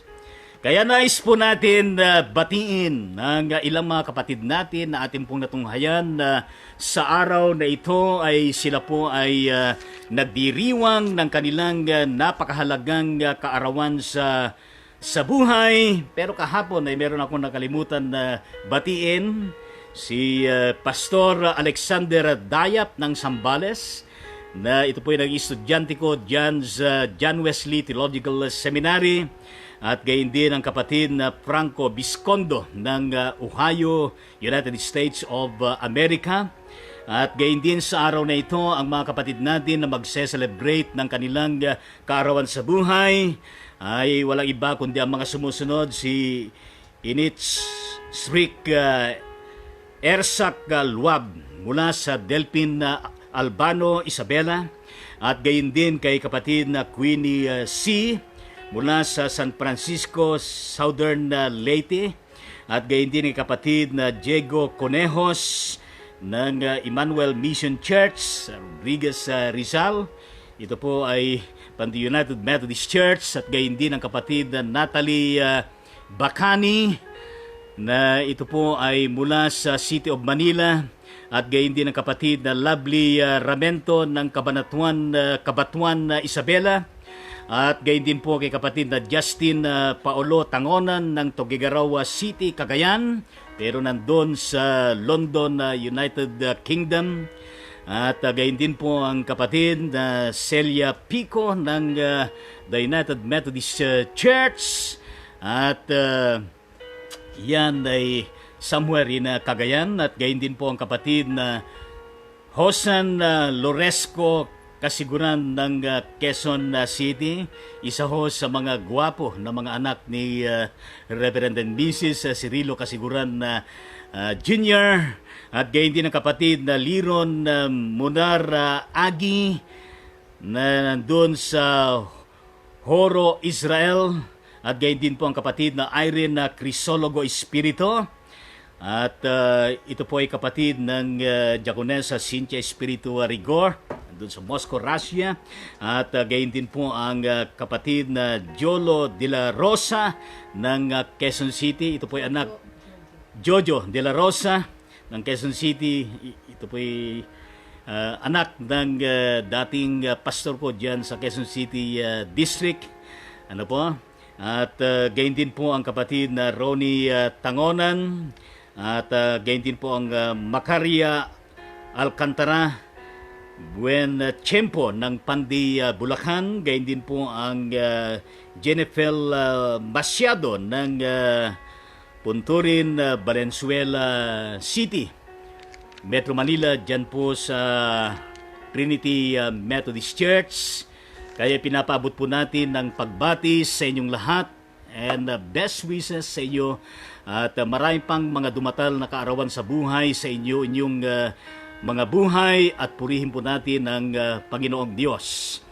Kaya nais po natin batiin ang ilang mga kapatid natin na ating pong natunghayan na sa araw na ito ay sila po ay nagdiriwang ng kanilang napakahalagang kaarawan sa buhay. Pero kahapon ay meron akong nakalimutan na batiin si Pastor Alexander Dayap ng Zambales, na ito po ay naging estudyante ko dyan sa John Wesley Theological Seminary, at gayon din ang kapatid na Franco Biscondo ng Ohio, United States of America. At gayon din sa araw na ito ang mga kapatid natin na magse-celebrate ng kanilang kaarawan sa buhay ay walang iba kundi ang mga sumusunod: si Inits Srik Ersak Luab mula sa Delpin Albano, Isabela, at gayon din kay kapatid na Queenie C mula sa San Francisco, Southern Leyte, at gayon din kay kapatid na Diego Conejos ng Emmanuel Mission Church, Rodriguez, Rizal. Ito po ay Pandi United Methodist Church, at gayon din ang kapatid na Natalie Bacani, na ito po ay mula sa City of Manila, at gayon din ang kapatid na Lovely Ramento ng Cabatuan, Isabela, at gayon din po kay kapatid na Justin Paolo Tangonan ng Tuguegarao City, Cagayan, pero nandun sa London, United Kingdom. At gayon din po ang kapatid na Celia Pico ng the United Methodist Church. At yan ay somewhere in Cagayan. At gayon din po ang kapatid na Hosan Loresco Kasiguran ng Quezon City. Isa ho sa mga gwapo na mga anak ni Reverend and Mrs. Cirilo Kasiguran Jr. At gayon din ang kapatid na Liron Munar Agi na nandun sa Horo, Israel. At gayon din po ang kapatid na Irene Crisologo Espirito. At ito po ay kapatid ng Diakonesa Cynthia Espiritu Rigor doon sa Moscow, Russia. At gayon din po ang kapatid na Jolo de la Rosa ng Quezon City. Ito po ay anak Jojo de la Rosa ng Quezon City. Ito po ay anak ng dating pastor ko dyan sa Quezon City District. Ano po? At gayon din po ang kapatid na Ronnie Tangonan. At gayon din po ang Macaria Alcantara Buen Tiempo ng Pandi, Bulacan. Gayon din po ang Jennifer Masyado ng Punturin, Valenzuela City, Metro Manila, dyan po sa Trinity Methodist Church. Kaya pinapaabot po natin ng pagbati sa inyong lahat and best wishes sa inyo, at marami pang mga dumatal na kaarawan sa buhay sa inyong mga buhay, at purihin po natin ang Panginoong Diyos.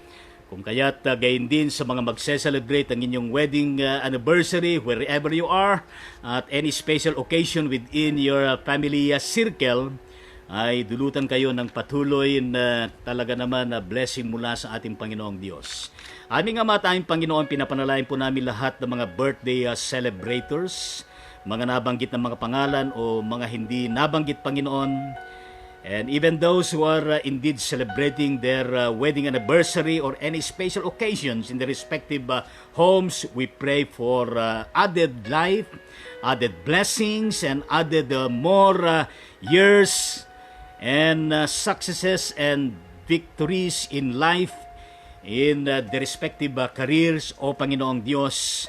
Kung kaya't gayon din sa mga magse-celebrate ang inyong wedding anniversary wherever you are, at any special occasion within your family circle, ay dulutan kayo ng patuloy na talaga naman na blessing mula sa ating Panginoong Diyos. Aming Ama, tayong Panginoon, pinapanalangin po namin lahat ng mga birthday celebrators, mga nabanggit na mga pangalan o mga hindi nabanggit, Panginoon. And even those who are indeed celebrating their wedding anniversary or any special occasions in their respective homes, we pray for added life, added blessings, and added more years and successes and victories in life in the respective careers. O Panginoong Diyos,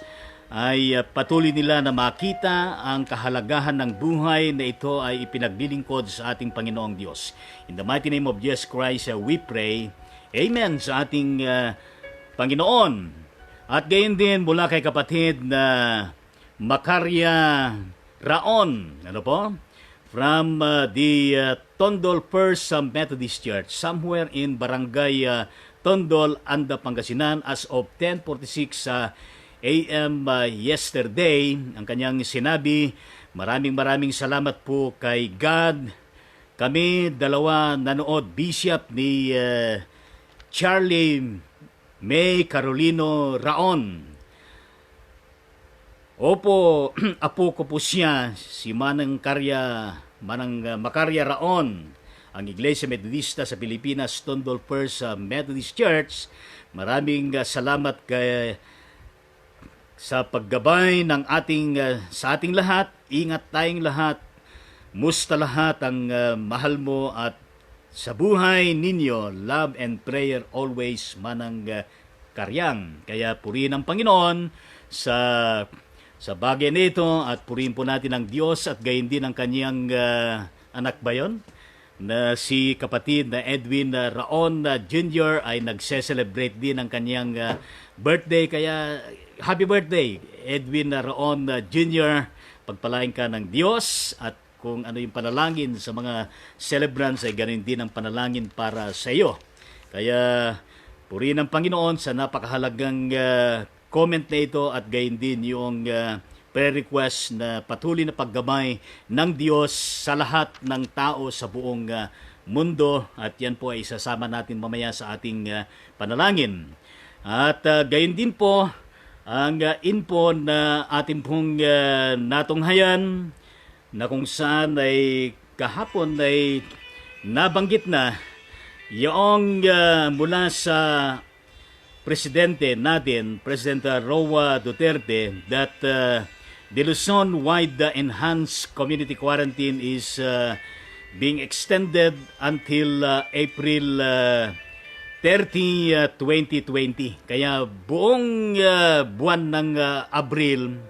ay patuloy nila na makita ang kahalagahan ng buhay na ito ay ipinaglilingkod sa ating Panginoong Diyos. In the mighty name of Jesus Christ, we pray. Amen sa ating Panginoon. At gayon din mula kay kapatid na Macaria Raon, ano po? From the Tondol First Methodist Church, somewhere in Barangay Tondol, Anda, Pangasinan, as of 10:46 AM yesterday. Ang kanyang sinabi, maraming salamat po kay God. Kami dalawa nanood, Bishop ni Charlie May Carolino Raon. Opo, apo ko po siya, si Manang Macaria Raon, ang Iglesia Metodista sa Pilipinas, Tondol First Methodist Church. Maraming salamat sa paggabay ng sa ating lahat. Ingat tayong lahat. Musta lahat ang mahal mo at sa buhay ninyo, love and prayer always, Manang Karyang. Kaya purihin ang Panginoon sa bagay nito at purihin po natin ang Diyos at gayon din ang kanyang anak ba yun? Na si kapatid na Edwin Raon Jr. ay nagse-celebrate din ang kanyang birthday. Kaya happy birthday, Edwin Raon Jr. Pagpalain ka ng Diyos at kung ano yung panalangin sa mga celebrants ay ganun din ang panalangin para sa iyo. Kaya purihin ang Panginoon sa napakahalagang comment na ito at gayon din yung prayer request na patuloy na paggabay ng Diyos sa lahat ng tao sa buong mundo, at yan po ay isasama natin mamaya sa ating panalangin. At gayon din po ang info na ating pong natunghayan na kung saan ay kahapon ay nabanggit na yung mula sa Presidente natin, President Roa Duterte, that the Luzon-wide enhanced community quarantine is being extended until April 30, 2020. Kaya buong buwan ng Abril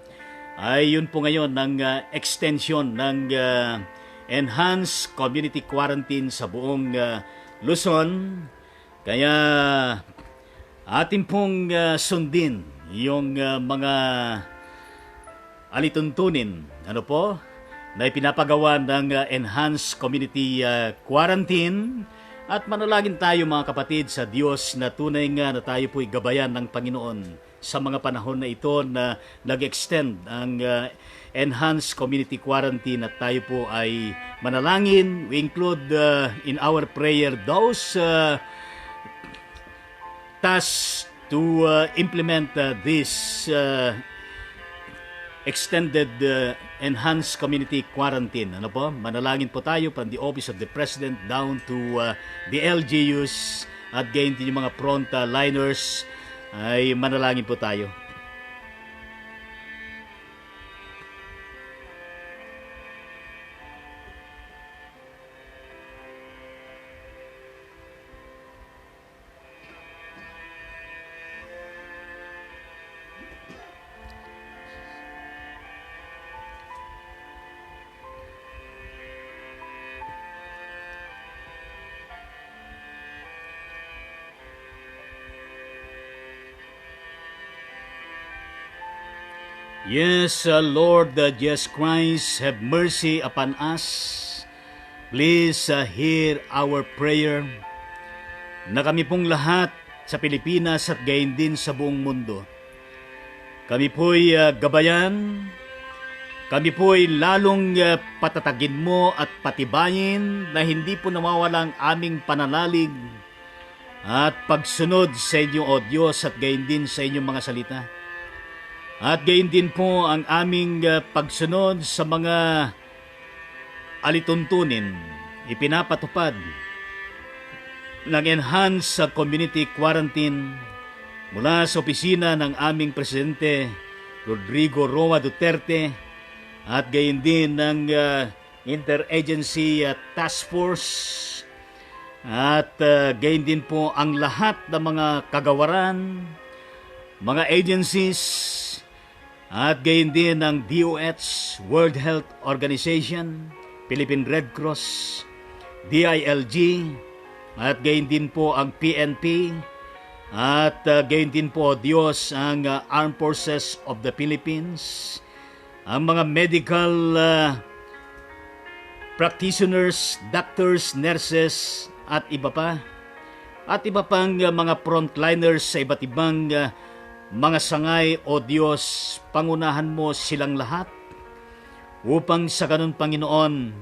ay yun po ngayon ng extension ng enhanced community quarantine sa buong Luzon. Kaya atin pong sundin yung mga alituntunin, na ipinapagawa ng enhanced community quarantine, at manalangin tayo mga kapatid sa Diyos na tunay nga na tayo po'y gabayan ng Panginoon sa mga panahon na ito na nag-extend ang enhanced community quarantine, at tayo po ay manalangin. We include in our prayer those tasks to implement this extended enhanced community quarantine. Manalangin po tayo from the Office of the President down to the LGUs at gayon din yung mga frontliners, ay manalangin po tayo. Yes, Lord Jesus Christ, have mercy upon us. Please hear our prayer na kami pong lahat sa Pilipinas at gayon din sa buong mundo. Kami po'y gabayan Kami po'y lalong patatagin mo at patibayin na hindi po nawawalang aming pananalig at pagsunod sa inyo, O Diyos, at gayon din sa inyong mga salita. At gayon din po ang aming pagsunod sa mga alituntunin, ipinapatupad ng enhanced community quarantine mula sa opisina ng aming Presidente Rodrigo Roa Duterte at gayon din ng Interagency Task Force at gayon din po ang lahat ng mga kagawaran, mga agencies at gayon din ng DOH, World Health Organization, Philippine Red Cross, DILG at gayon din po ang PNP at gayon din po, Diyos, ang Armed Forces of the Philippines, ang mga medical practitioners, doctors, nurses at iba pa. At iba pang mga frontliners sa iba't ibang mga sangay, O Diyos, pangunahan mo silang lahat upang sa ganun, Panginoon,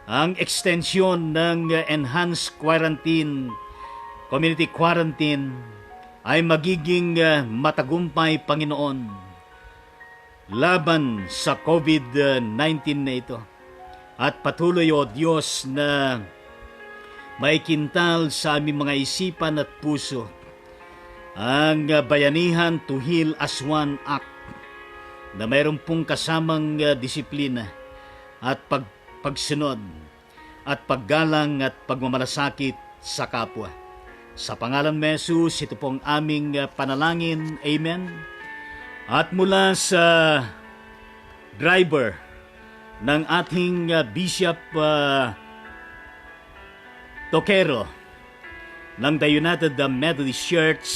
ang extension ng enhanced quarantine, community quarantine, ay magiging matagumpay, Panginoon, laban sa COVID-19 na ito. At patuloy, O Diyos, na maikintal sa aming mga isipan at puso ang Bayanihan to Heal as One Act na mayroon pong kasamang disiplina at pagsunod at paggalang at pagmamalasakit sa kapwa. Sa pangalan ni Jesus, ito pong aming panalangin. Amen. At mula sa driver ng ating Bishop Toquero ng The United Methodist Church,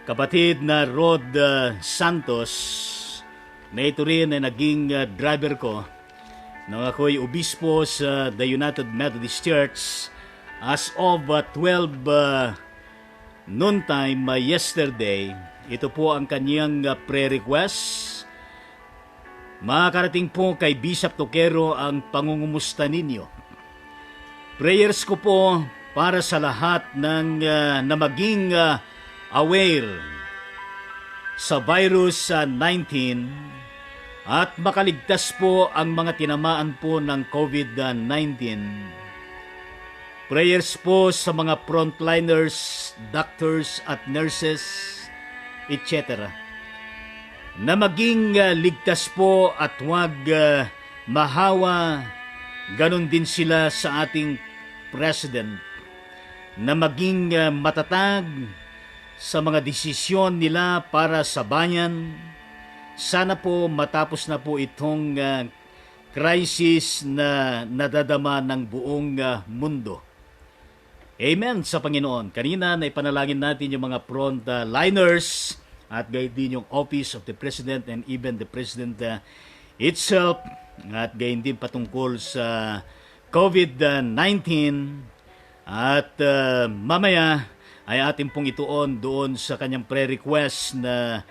kapatid na Rod Santos, na ito rin ay naging driver ko nang ako'y obispo sa The United Methodist Church as of 12 noontime yesterday. Ito po ang kanyang prayer request. Makakarating po kay Bishop Toquero ang pangungumusta ninyo. Prayers ko po para sa lahat ng na maging aware sa virus 19 at makaligtas po ang mga tinamaan po ng COVID-19. Prayers po sa mga frontliners, doctors at nurses, etc. Na maging ligtas po at huwag mahawa, ganon din sila sa ating President, na maging matatag sa mga desisyon nila para sa bayan. Sana po matapos na po itong crisis na nadadama ng buong mundo. Amen sa Panginoon. Kanina na ipanalangin natin yung mga frontliners at gayon din yung Office of the President and even the President itself at gayon din patungkol sa COVID-19 at mamaya ay ating pong ituon doon sa kanyang prayer request na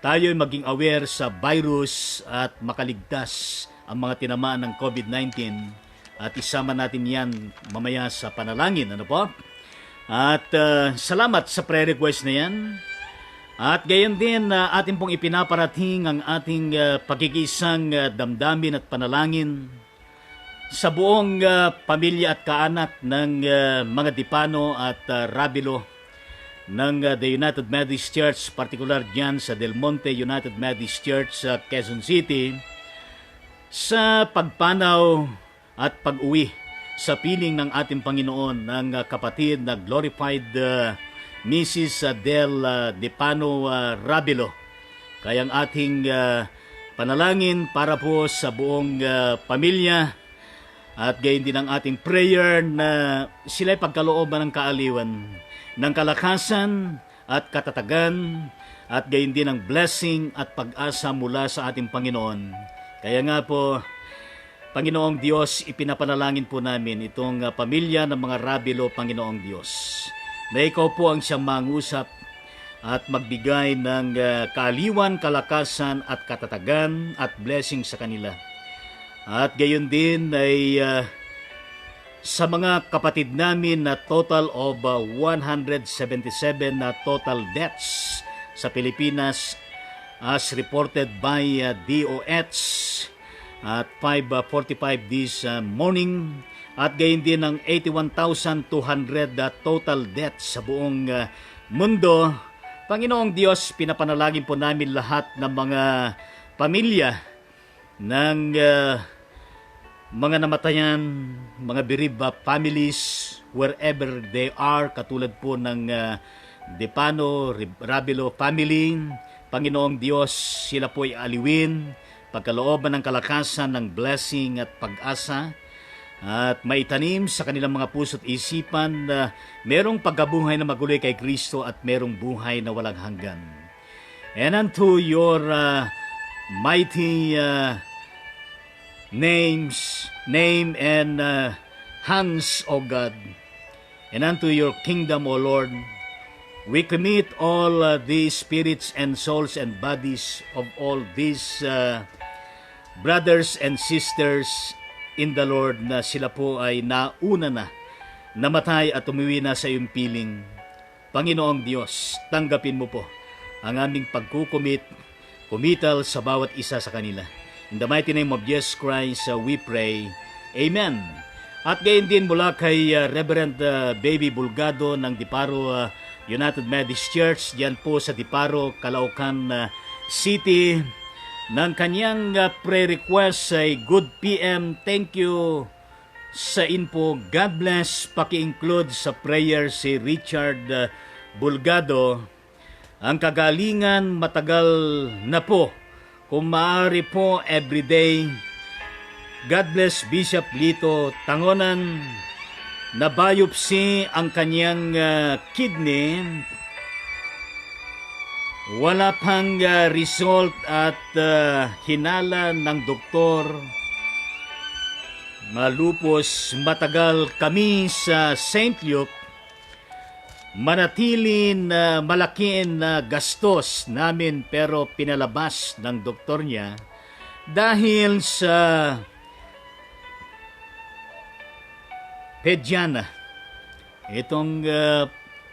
tayo maging aware sa virus at makaligtas ang mga tinamaan ng COVID-19 at isama natin yan mamaya sa panalangin. Ano po? At salamat sa prayer request na yan. At gayon din atin pong ipinaparating ang ating pagkikisang damdamin at panalangin sa buong pamilya at kaanak ng mga Dipano at Rabilo ng The United Methodist Church, particular dyan sa Del Monte United Methodist Church sa Quezon City, sa pagpanaw at pag-uwi sa piling ng ating Panginoon ng kapatid na glorified Mrs. Del Dipano Rabilo. Kaya ang ating panalangin para po sa buong pamilya at gayon din ang ating prayer na sila'y pagkalooban ng kaaliwan, ng kalakasan at katatagan at gayon din ang blessing at pag-asa mula sa ating Panginoon. Kaya nga po, Panginoong Diyos, ipinapanalangin po namin itong pamilya ng mga Rabilo, Panginoong Diyos, na ikaw po ang siyang mangusap at magbigay ng kaaliwan, kalakasan at katatagan at blessing sa kanila. At gayon din ay sa mga kapatid namin na total of 177 na total deaths sa Pilipinas as reported by DOH at 5:45 this morning, at gayon din ng 81,200 total deaths sa buong mundo. Panginoong Diyos, pinapanalangin po namin lahat ng mga pamilya ng mga namatayan, mga bereaved families wherever they are, katulad po ng Depano, Rabilo family. Panginoong Diyos, sila po ay aliwin, pagkalooban ng kalakasan, ng blessing at pag-asa, at maitanim sa kanilang mga puso't isipan na merong pagkabuhay na maguloy kay Kristo at merong buhay na walang hanggan. And unto your mighty name and hands, O God, and unto your kingdom, O Lord, we commit all these spirits and souls and bodies of all these brothers and sisters in the Lord na sila po ay nauna na namatay at umuwi na sa iyong piling. Panginoong Diyos, tanggapin mo po ang aming pagkukumital sa bawat isa sa kanila. In the mighty name of Jesus Christ, we pray. Amen. At gayon din mula kay Reverend Baby Bulgado ng Diparo United Methodist Church, diyan po sa Diparo, Caloocan City, ng kanyang prayer request ay good PM. Thank you sa info. God bless. Paki-include sa prayer si Richard Bulgado. Ang kagalingan matagal na po. Kung maaari po, everyday. God bless Bishop Lito Tangonan. Na biopsy ang kanyang kidney. Wala pang result at hinala ng doktor. Malupos, matagal kami sa St. Luke. Manatili na malaki na gastos namin pero pinalabas ng doktor niya dahil sa pedyana. Itong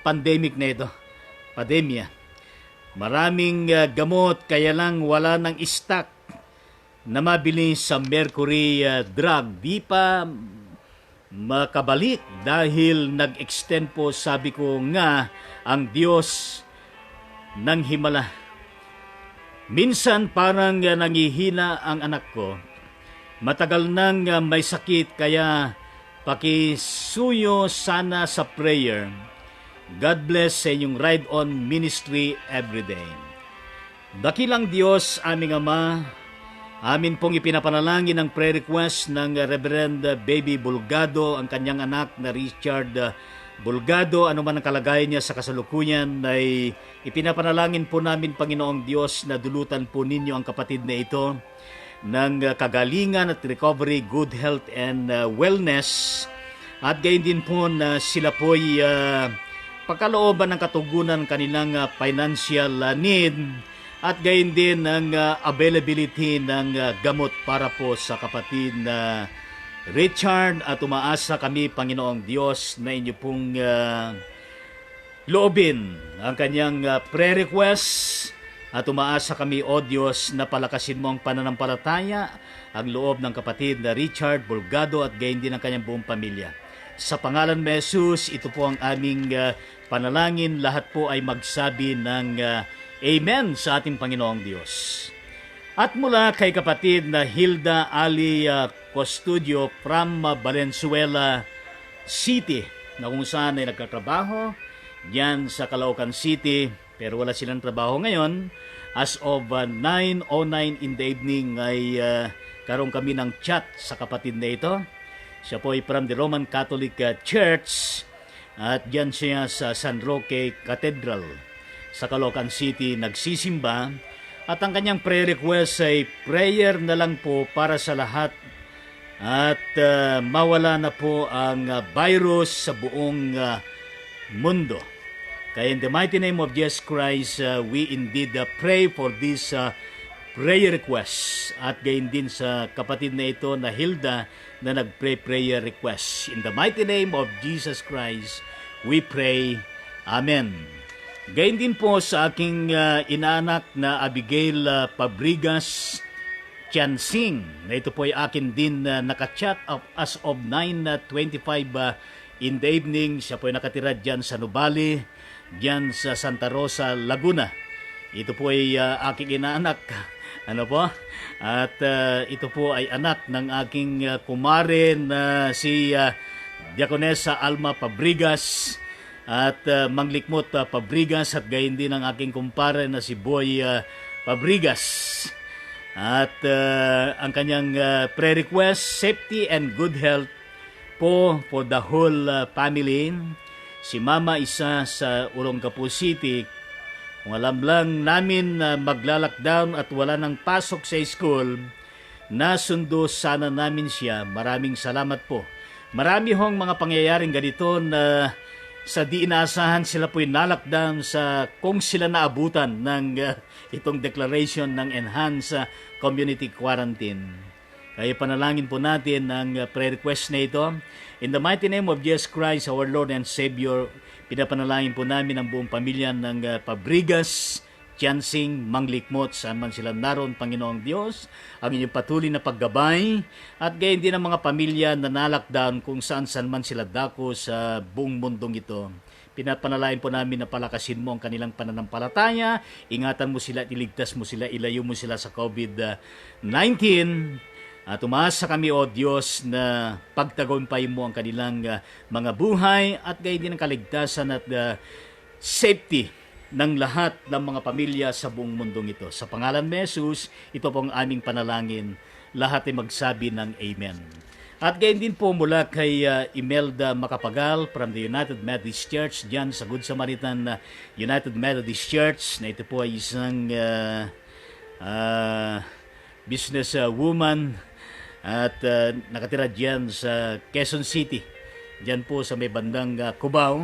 pandemic na ito, pandemya. Maraming gamot kaya lang wala ng stock na mabili sa Mercury drug. Di pa makabalik dahil nag-extend po, sabi ko nga, ang Diyos ng himala. Minsan parang nangihina ang anak ko. Matagal nang may sakit kaya pakisuyo sana sa prayer. God bless sa inyong ride-on ministry everyday. Dakilang Diyos, aming Ama, amin pong ipinapanalangin ang prayer request ng Reverend Baby Bulgado, ang kanyang anak na Richard Bulgado. Ano man ang kalagayan niya sa kasalukuyan, ay ipinapanalangin po namin, Panginoong Diyos, na dulutan po ninyo ang kapatid na ito ng kagalingan at recovery, good health and wellness. At gayon din po na sila po'y pagkalooban ng katugunan kanilang financial need, at gayon din ang availability ng gamot para po sa kapatid na Richard. At umaasa kami, Panginoong Diyos, na inyo pong loobin ang kanyang prayer request. At umaasa kami, O Diyos, na palakasin mo ang pananampalataya, ang loob ng kapatid na Richard Bulgado at gayon din ang kanyang buong pamilya. Sa pangalan ni Jesus, ito po ang aming panalangin. Lahat po ay magsabi ng Amen sa ating Panginoong Diyos. At mula kay kapatid na Hilda Ali Custodio from Valenzuela City, na kung saan ay nagkatrabaho diyan sa Caloocan City, pero wala silang trabaho ngayon. As of 9:09 in the evening ay karoon kami ng chat sa kapatid na ito. Siya po ay from the Roman Catholic Church at diyan siya sa San Roque Cathedral sa Caloocan City nagsisimba. At ang kanyang prayer request ay prayer na lang po para sa lahat at mawala na po ang virus sa buong mundo. Kaya in the mighty name of Jesus Christ, we indeed pray for this prayer request. At gayon din sa kapatid na ito na Hilda na nag-pray prayer request. In the mighty name of Jesus Christ, we pray. Amen. Gayon din po sa aking inaanak na Abigail Pabrigas Tiansing, na ito po ay akin din nakachat as of 9:25 in the evening. Siya po ay nakatira dyan sa Nubali, dyan sa Santa Rosa, Laguna. Ito po ay aking inaanak. Ano po? At ito po ay anak ng aking kumare na si Diakonesa Alma Pabrigas at Manglikmot Pabrigas, at gayon din ang aking kumpare na si Boy Pabrigas. At ang kanyang prayer request, safety and good health po for the whole family. Si Mama isa sa Olongapo City. Kung alam lang namin na magla-lockdown at wala nang pasok sa school, nasundo sana namin siya. Maraming salamat po. Marami hong mga pangyayaring ganito na sa di inaasahan sila po'y na-lockdown sa kung sila naabutan ng itong declaration ng enhanced community quarantine. Kaya panalangin po natin ang prayer request na ito. In the mighty name of Jesus Christ, our Lord and Savior, pinapanalangin po namin ang buong pamilya ng Pabrigas, Tiansing, Manglikmot, saan man sila naroon, Panginoong Diyos, ang inyong patuloy na paggabay, at gayon din ang mga pamilya na nalockdown kung saan man sila dako sa buong mundong ito. Pinapanalangin po namin na palakasin mo ang kanilang pananampalataya, ingatan mo sila, iligtas mo sila, ilayo mo sila sa COVID-19, at umaasa kami, O Diyos, na pagtagumpay mo ang kanilang mga buhay at gayon din ang kaligtasan at safety ng lahat ng mga pamilya sa buong mundong ito. Sa pangalan ni Jesus, ito pong aming panalangin. Lahat ay magsabi ng Amen. At gayon din po mula kay Imelda Macapagal from the United Methodist Church, dyan sa Good Samaritan United Methodist Church, na ito po ay isang business woman at nakatira dyan sa Quezon City, dyan po sa may bandang Cubao.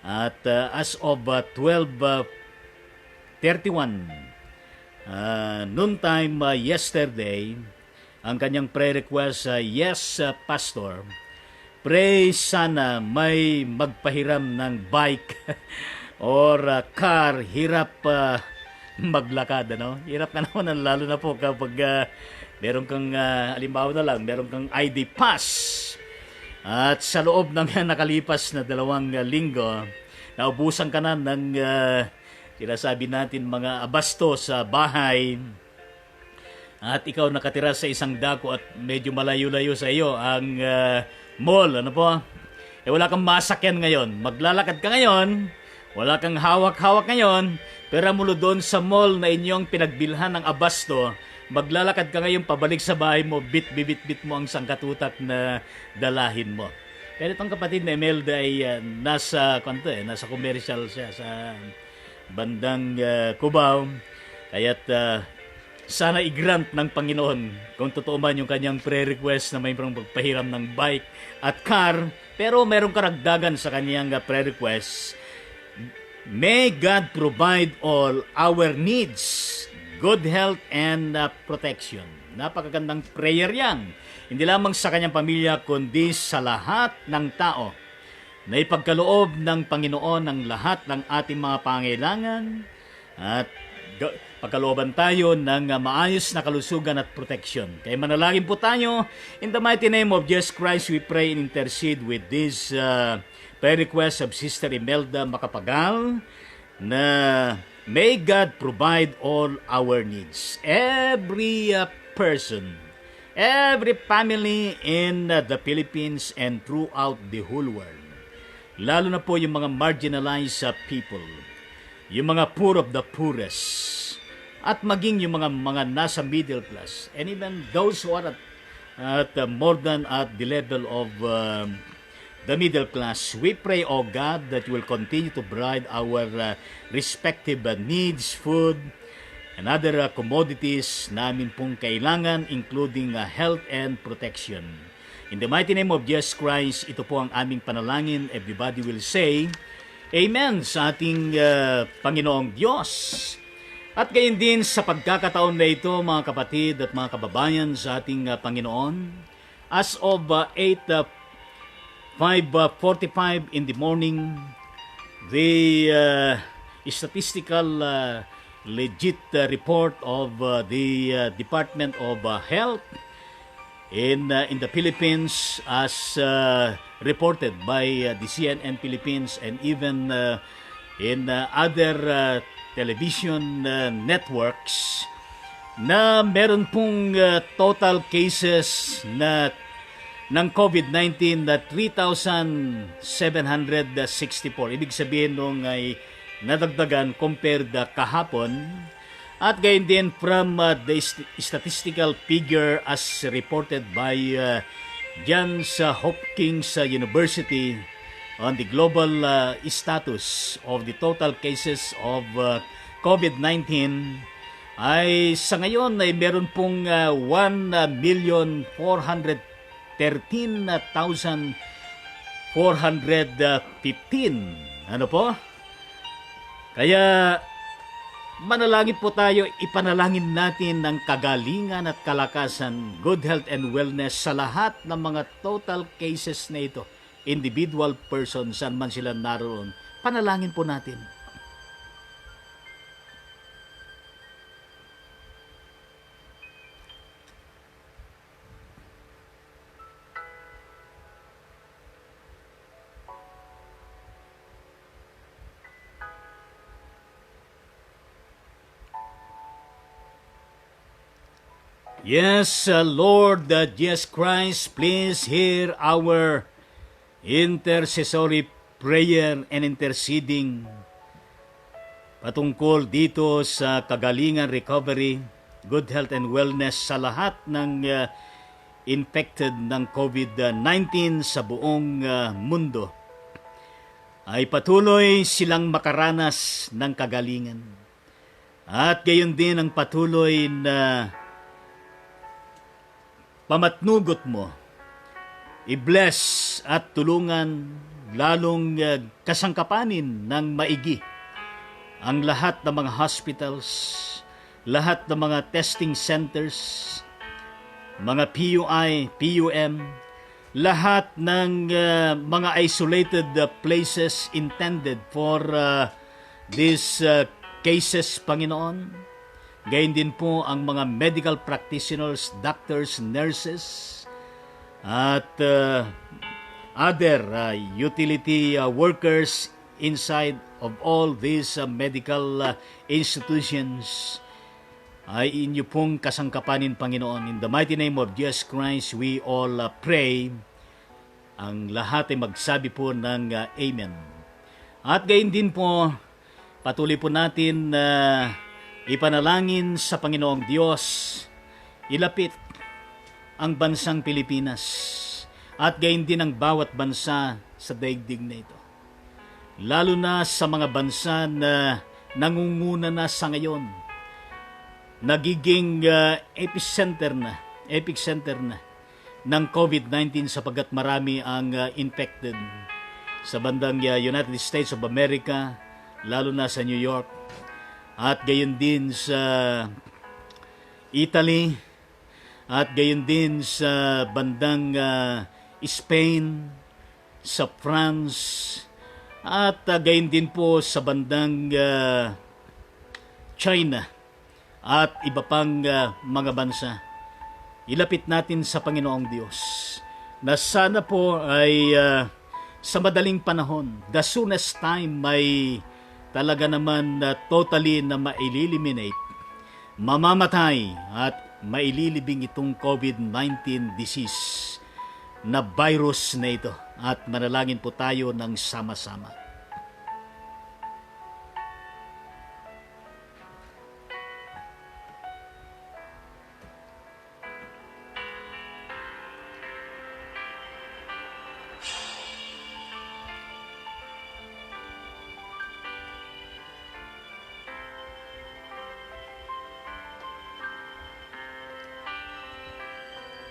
At as of 12:31 noon time yesterday, ang kanyang prayer request, yes, Pastor, pray sana may magpahiram ng bike or car, hirap maglakad, ano? Hirap na naman, lalo na po kapag meron kang, halimbawa na lang, meron kang ID pass. At sa loob ng nakalipas na 2 linggo, naubusan ka na ng sinasabi natin mga abasto sa bahay, at ikaw nakatira sa isang dako at medyo malayo-layo sa iyo ang mall, ano po? Wala kang masakyan ngayon. Maglalakad ka ngayon, wala kang hawak-hawak ngayon, pero mula doon sa mall na inyong pinagbilhan ng abasto, maglalakad ka ngayon pabalik sa bahay mo, bit mo ang sangkatutak na dalahin mo. Pero itong kapatid na Imelda ay nasa commercial siya sa bandang Cubao. Kaya't sana i-grant ng Panginoon kung totoo man yung kanyang prayer request na may magpahiram ng bike at car, pero merong karagdagan sa kanyang prayer request. May God provide all our needs, good health and protection. Napakagandang prayer yan. Hindi lamang sa kanyang pamilya, kundi sa lahat ng tao. Na ipagkaloob ng Panginoon ang lahat ng ating mga pangailangan at pagkalooban tayo ng maayos na kalusugan at protection. Kaya manalangin po tayo. In the mighty name of Jesus Christ, we pray and intercede with this prayer request of Sister Imelda Macapagal, na may God provide all our needs. Every person, every family in the Philippines and throughout the whole world. Lalo na po yung mga marginalized people, yung mga poor of the poorest, at maging yung mga nasa middle class, and even those who are at more than at the level of the middle class. We pray, O God, that you will continue to provide our respective needs, food, and other commodities namin pong kailangan, including health and protection. In the mighty name of Jesus Christ, ito po ang aming panalangin. Everybody will say, Amen sa ating Panginoong Diyos. At gayon din sa pagkakataon na ito, mga kapatid at mga kababayan sa ating Panginoon, as of 5:45 in the morning, the statistical legit report of the Department of Health in the Philippines, as reported by the CNN Philippines and even in other television networks, na meron pong total cases ng COVID-19 na 3,764. Ibig sabihin nung ay nadagdagan compared kahapon. At gayon din from the statistical figure as reported by Johns Hopkins University on the global status of the total cases of COVID-19, ay sa ngayon ay meron pong 1,413,415. Ano po? Kaya manalangin po tayo, ipanalangin natin ng kagalingan at kalakasan, good health and wellness sa lahat ng mga total cases na ito. Individual persons, saan man sila naroon. Panalangin po natin. Yes, Lord Jesus Christ, please hear our intercessory prayer and interceding patungkol dito sa kagalingan, recovery, good health and wellness sa lahat ng infected ng COVID-19 sa buong mundo. Ay patuloy silang makaranas ng kagalingan. At gayon din ang patuloy na pamatnugot mo, i-bless at tulungan, lalong kasangkapanin ng maigi ang lahat ng mga hospitals, lahat ng mga testing centers, mga PUI, PUM, lahat ng mga isolated places intended for these cases, Panginoon. Gayon din po ang mga medical practitioners, doctors, nurses, at other utility workers inside of all these medical institutions. Ay inyo pong kasangkapanin, Panginoon. In the mighty name of Jesus Christ, we all pray. Ang lahat ay magsabi po ng Amen. At gayon din po, patuloy po natin ipanalangin sa Panginoong Diyos, ilapit ang bansang Pilipinas at gayon din ang bawat bansa sa daigdig na ito. Lalo na sa mga bansa na nangunguna na sa ngayon, nagiging epicenter na ng COVID-19 sapagkat marami ang infected sa bandang United States of America, lalo na sa New York, at gayon din sa Italy, at gayon din sa bandang Spain, sa France, at gayon din po sa bandang China at iba pang mga bansa. Ilapit natin sa Panginoong Diyos na sana po ay sa madaling panahon, the soonest time, may talaga naman totally na maililiminate, mamamatay at maililibing itong COVID-19 disease na virus na ito. At manalangin po tayo ng sama-sama.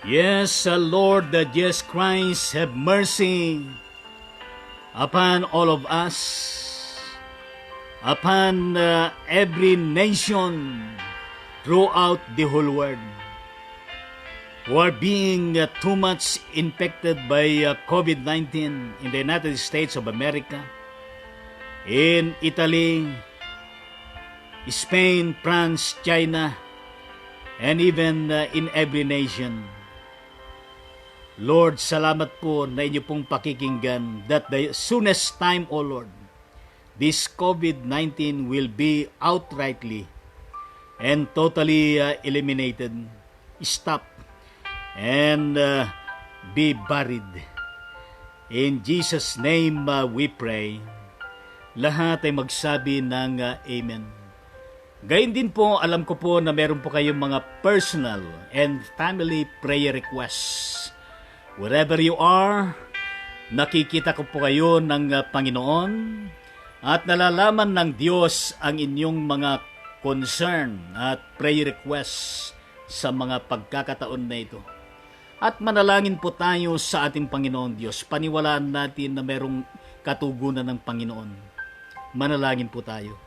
Yes, Lord Jesus Christ, have mercy upon all of us. upon every nation throughout the whole world who are being too much infected by COVID-19 in the United States of America, in Italy, Spain, France, China, and even in every nation. Lord, salamat po na inyo pong pakikinggan that the soonest time, O Lord, this COVID-19 will be outrightly and totally eliminated, stop, and be buried. In Jesus' name we pray. Lahat ay magsabi ng Amen. Gayun din po, alam ko po na meron po kayong mga personal and family prayer requests. Wherever you are, nakikita ko po kayo ng Panginoon at nalalaman ng Diyos ang inyong mga concern at prayer requests sa mga pagkakataon na ito. At manalangin po tayo sa ating Panginoon Diyos. Paniwalaan natin na merong katugunan ng Panginoon. Manalangin po tayo.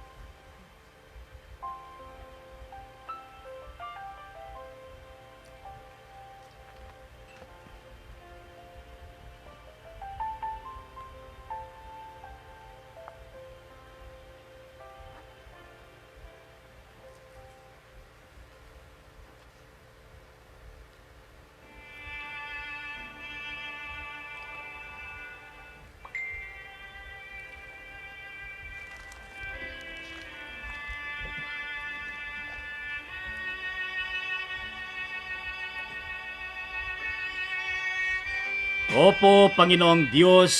Opo, Panginoong Diyos,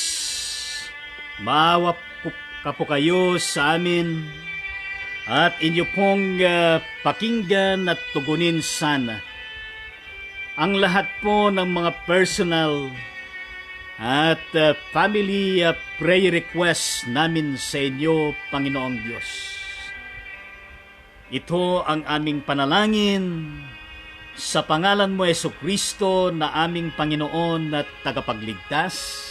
maawa ka po kayo sa amin at inyo pong pakinggan at tugunin sana ang lahat po ng mga personal at family prayer requests namin sa inyo, Panginoong Diyos. Ito ang aming panalangin sa pangalan mo, Jesucristo, na aming Panginoon at tagapagligtas.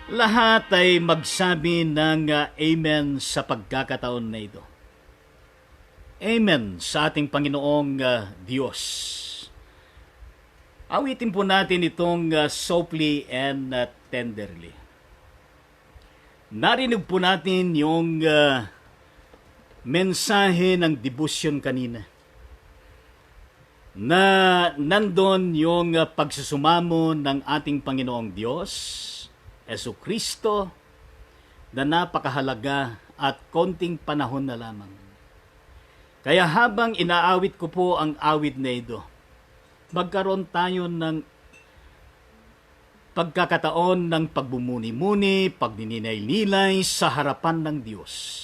Lahat ay magsabi ng Amen sa pagkakataon na ito. Amen sa ating Panginoong Diyos. Awitin po natin itong softly and tenderly. Narinig po natin yung mensahe ng devotion kanina, na nandun yung pagsusumamo ng ating Panginoong Diyos, Jesucristo, na napakahalaga at konting panahon na lamang. Kaya habang inaawit ko po ang awit na ito, magkaroon tayo ng pagkakataon ng pagbumuni-muni, pagnininay-nilay sa harapan ng Diyos.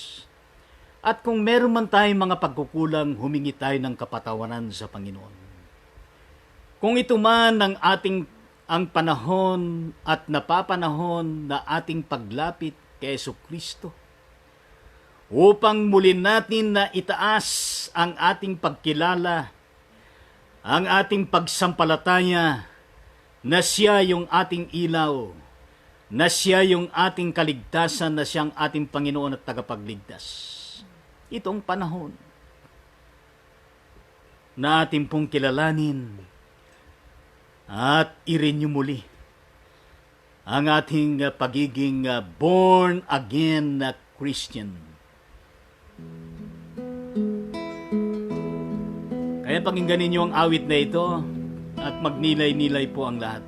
At kung meron man tayong mga pagkukulang, humingi tayo ng kapatawaran sa Panginoon. Kung ito man ang panahon at napapanahon na ating paglapit kay Jesucristo, upang muli natin na itaas ang ating pagkilala, ang ating pagsampalataya, na siya yung ating ilaw, na siya yung ating kaligtasan, na siyang ating Panginoon at tagapagligtas. Itong panahon na ating pong kilalanin at i-renew muli ang ating pagiging born again na Christian. Kaya pakinggan ninyo ang awit na ito at magnilay-nilay po ang lahat.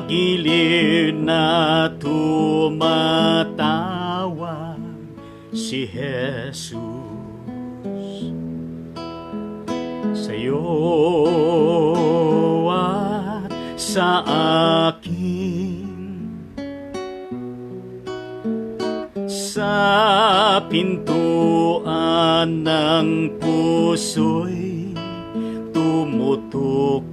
Magiliw na tumatawag si Jesus sa'yo at sa akin, sa pinto Biruan ng puso'y tumutuktok,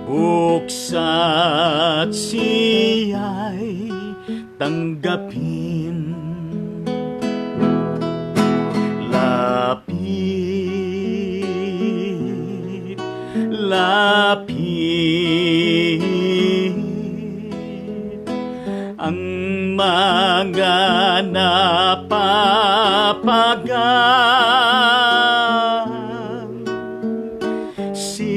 buksa't siya'y tanggapin. Lapit, lapit ang mga napapagang. Si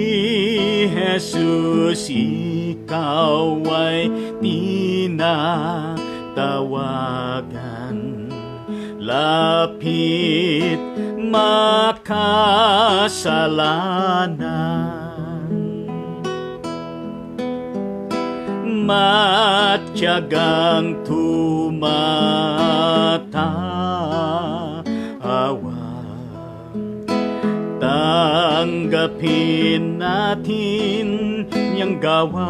Jesus, ikaw ay tinatawagan. Lapit, makasalanan, matyagang tumatawag. Tanggapin natin niyang gawang,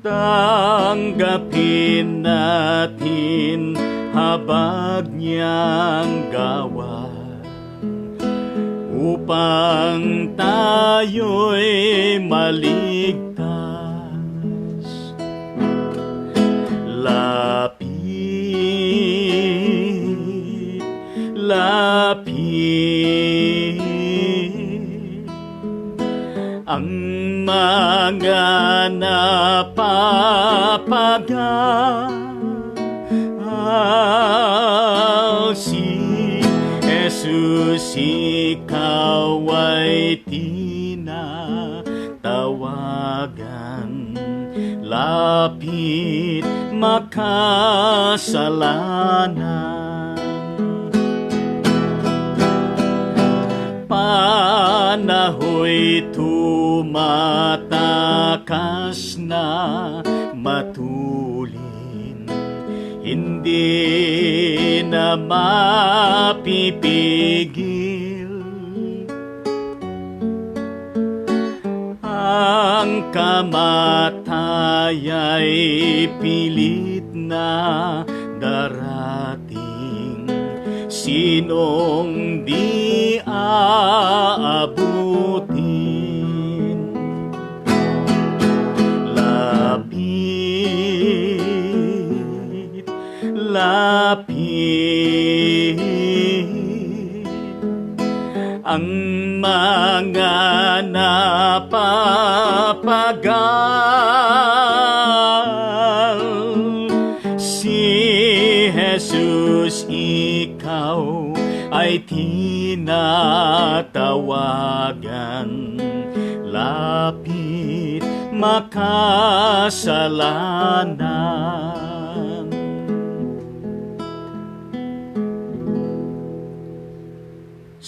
tanggapin natin habag niyang gawa, upang tayo'y maligtas. Lapit, lapit ang mga napapagal. Si Jesus, ikaw ay tinatawagan. Lapit, makasalanan, panaho'y tumatakas na matulin, hindi na mapipigil. Ang kamataya'y pilit na darating, sinong di aabutin. Lapit, lapit ang mga napapagal. Si Jesus, ikaw ay tinatawagan. Lapit, makasalanan.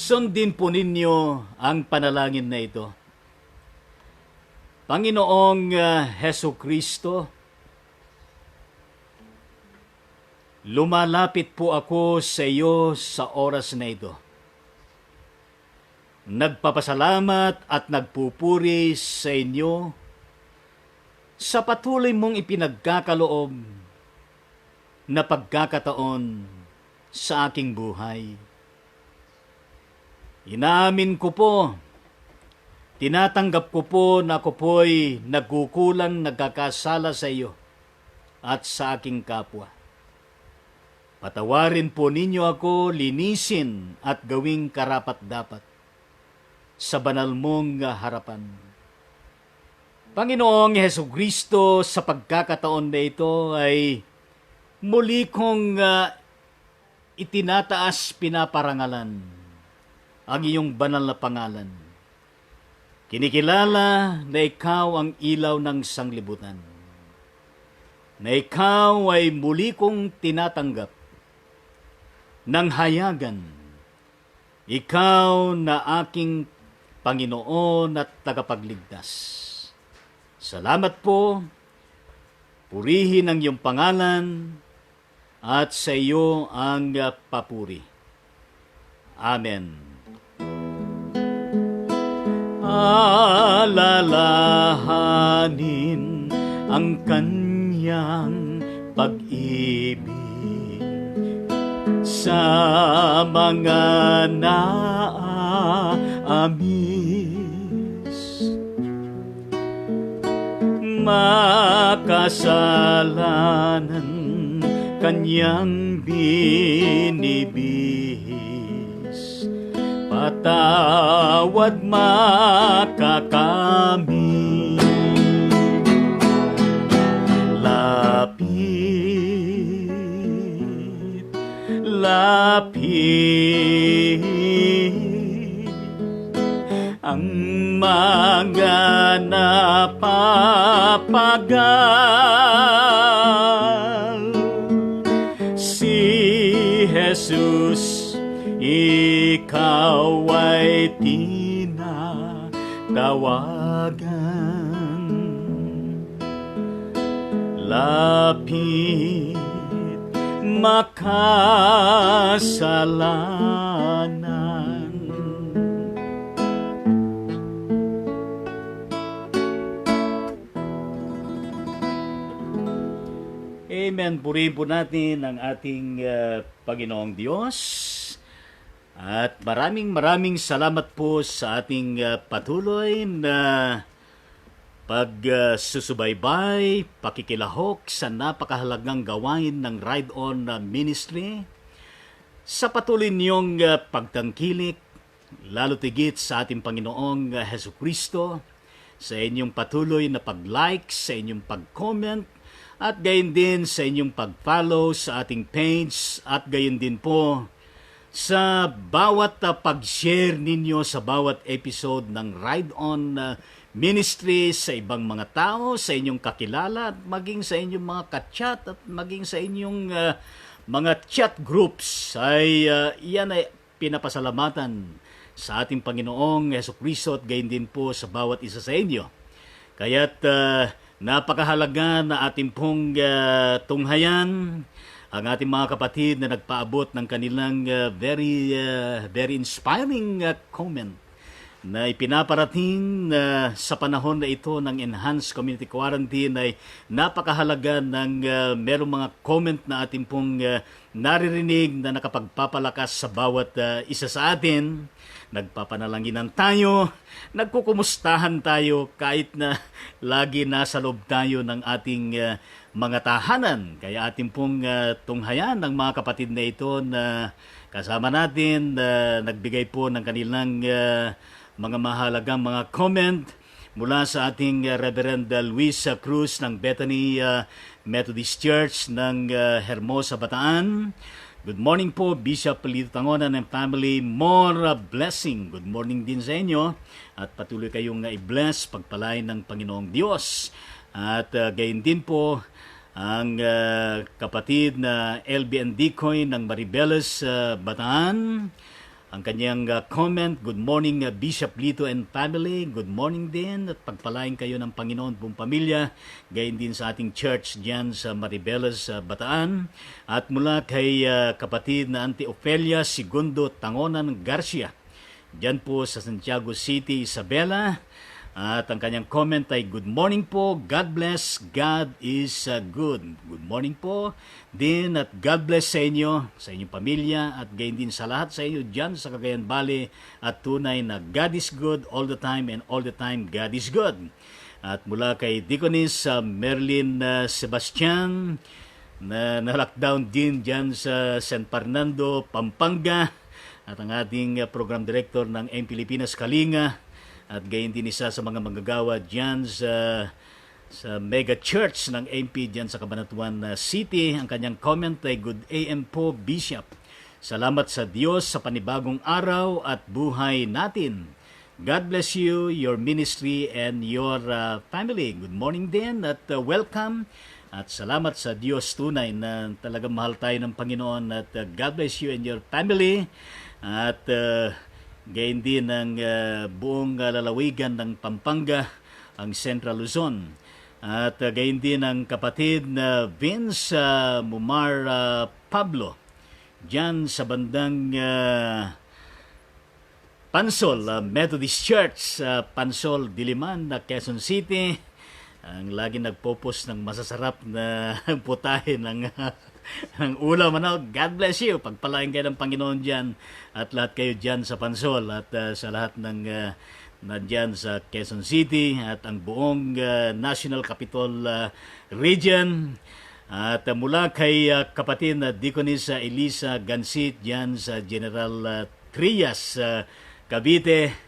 Sundin po ninyo ang panalangin na ito. Panginoong Hesu Kristo, lumalapit po ako sa iyo sa oras na ito. Nagpapasalamat at nagpupuri sa inyo sa patuloy mong ipinagkakaloob na pagkakataon sa aking buhay. Inaamin ko po, tinatanggap ko po na ako po'y nagkukulang, nagkakasala sa iyo at sa aking kapwa. Patawarin po ninyo ako, linisin at gawing karapat-dapat sa banal mong harapan. Panginoong Hesu Kristo, sa pagkakataon na ito ay muli kong itinataas, pinaparangalan ang iyong banal na pangalan. Kinikilala na ikaw ang ilaw ng sanglibutan, na ikaw ay muli kong tinatanggap ng hayagan. Ikaw na aking Panginoon at tagapagligtas. Salamat po, purihin ang iyong pangalan at sa iyo ang papuri. Amen. Alalahanin ang kanya kanyang pag-ibig sa mga naamis. Makasalanan kanyang binibihis, patawad makakami. Lapit, lapit ang mga napapagal. Si Jesus, ikaw ay tinatawagan. Lapit, makasalanan. Amen. Purihin po natin ang ating Panginoong Diyos. At maraming salamat po sa ating patuloy na pagsusubaybay, pakikilahok sa napakahalagang gawain ng Ride On Ministry. Sa patuloy niyong pagtangkilik, lalo tigit sa ating Panginoong Hesus Kristo, sa inyong patuloy na pag-like, sa inyong pag-comment, at gayon din sa inyong pag-follow sa ating page, at gayon din po sa bawat pag-share ninyo sa bawat episode ng Ride On Ministry sa ibang mga tao, sa inyong kakilala, at maging sa inyong mga ka-chat, at maging sa inyong mga chat groups, ay iyan ay pinapasalamatan sa ating Panginoong Jesucristo at gayon din po sa bawat isa sa inyo. Kaya't napakahalaga na ating pong tunghayan ang ating mga kapatid na nagpaabot ng kanilang very inspiring comment na ipinaparating sa panahon na ito ng Enhanced Community Quarantine. Ay napakahalaga ng merong mga comment na ating pong naririnig na nakapagpapalakas sa bawat isa sa atin. Nagpapanalanginan tayo, nagkukumustahan tayo kahit na lagi nasa loob tayo ng ating mga tahanan. Kaya ating pong tunghayan ng mga kapatid na ito na kasama natin, nagbigay po ng kanilang mga mahalagang mga comment mula sa ating Reverend Luis Cruz ng Bethany Methodist Church ng Hermosa, Bataan. Good morning po, Bishop Lito Tangonan and family. More blessing. Good morning din sa inyo. At patuloy kayong i-bless, pagpalain ng Panginoong Diyos. At gayon din po ang kapatid na LBN Decoy ng Maribeles, Bataan. Ang kanyang comment, good morning Bishop Lito and family. Good morning din at pagpalain kayo ng Panginoon pong pamilya. Gayon din sa ating church diyan sa Maribeles, Bataan. At mula kay kapatid na Auntie Ofelia Segundo Tangonan Garcia, diyan po sa Santiago City, Isabela. At ang kanyang comment ay, good morning po, God bless, God is good. Good morning po din at God bless sa inyo, sa inyong pamilya at gayon din sa lahat sa inyo dyan sa Cagayan Valley at tunay na God is good all the time and all the time God is good. At mula kay Deaconess Merlin Sebastian na lockdown din dyan sa San Fernando, Pampanga at ang ating program director ng M Pilipinas Kalinga. At gayon din isa sa mga manggagawa dyan sa mega church ng MP dyan sa Cabanatuan City. Ang kanyang comment ay, good AM po, Bishop. Salamat sa Diyos sa panibagong araw at buhay natin. God bless you, your ministry, and your family. Good morning din at welcome. At salamat sa Diyos tunay na talagang mahal tayo ng Panginoon. At God bless you and your family. At gayon din ang buong lalawigan ng Pampanga, ang Central Luzon. At gayon din ang kapatid na Vince Mumar Pablo, dyan sa bandang Pansol Methodist Church, Pansol, Diliman, Quezon City. ang lagi nagpo-post ng masasarap na putahe ng ng ulam. Ano? God bless you. Pagpalain kayo ng Panginoon dyan at lahat kayo dyan sa Pansol at sa lahat ng nandyan sa Quezon City at ang buong National Capital Region. At mula kay kapatid na Deaconess Elisa Gansit dyan sa General Trias, Cavite.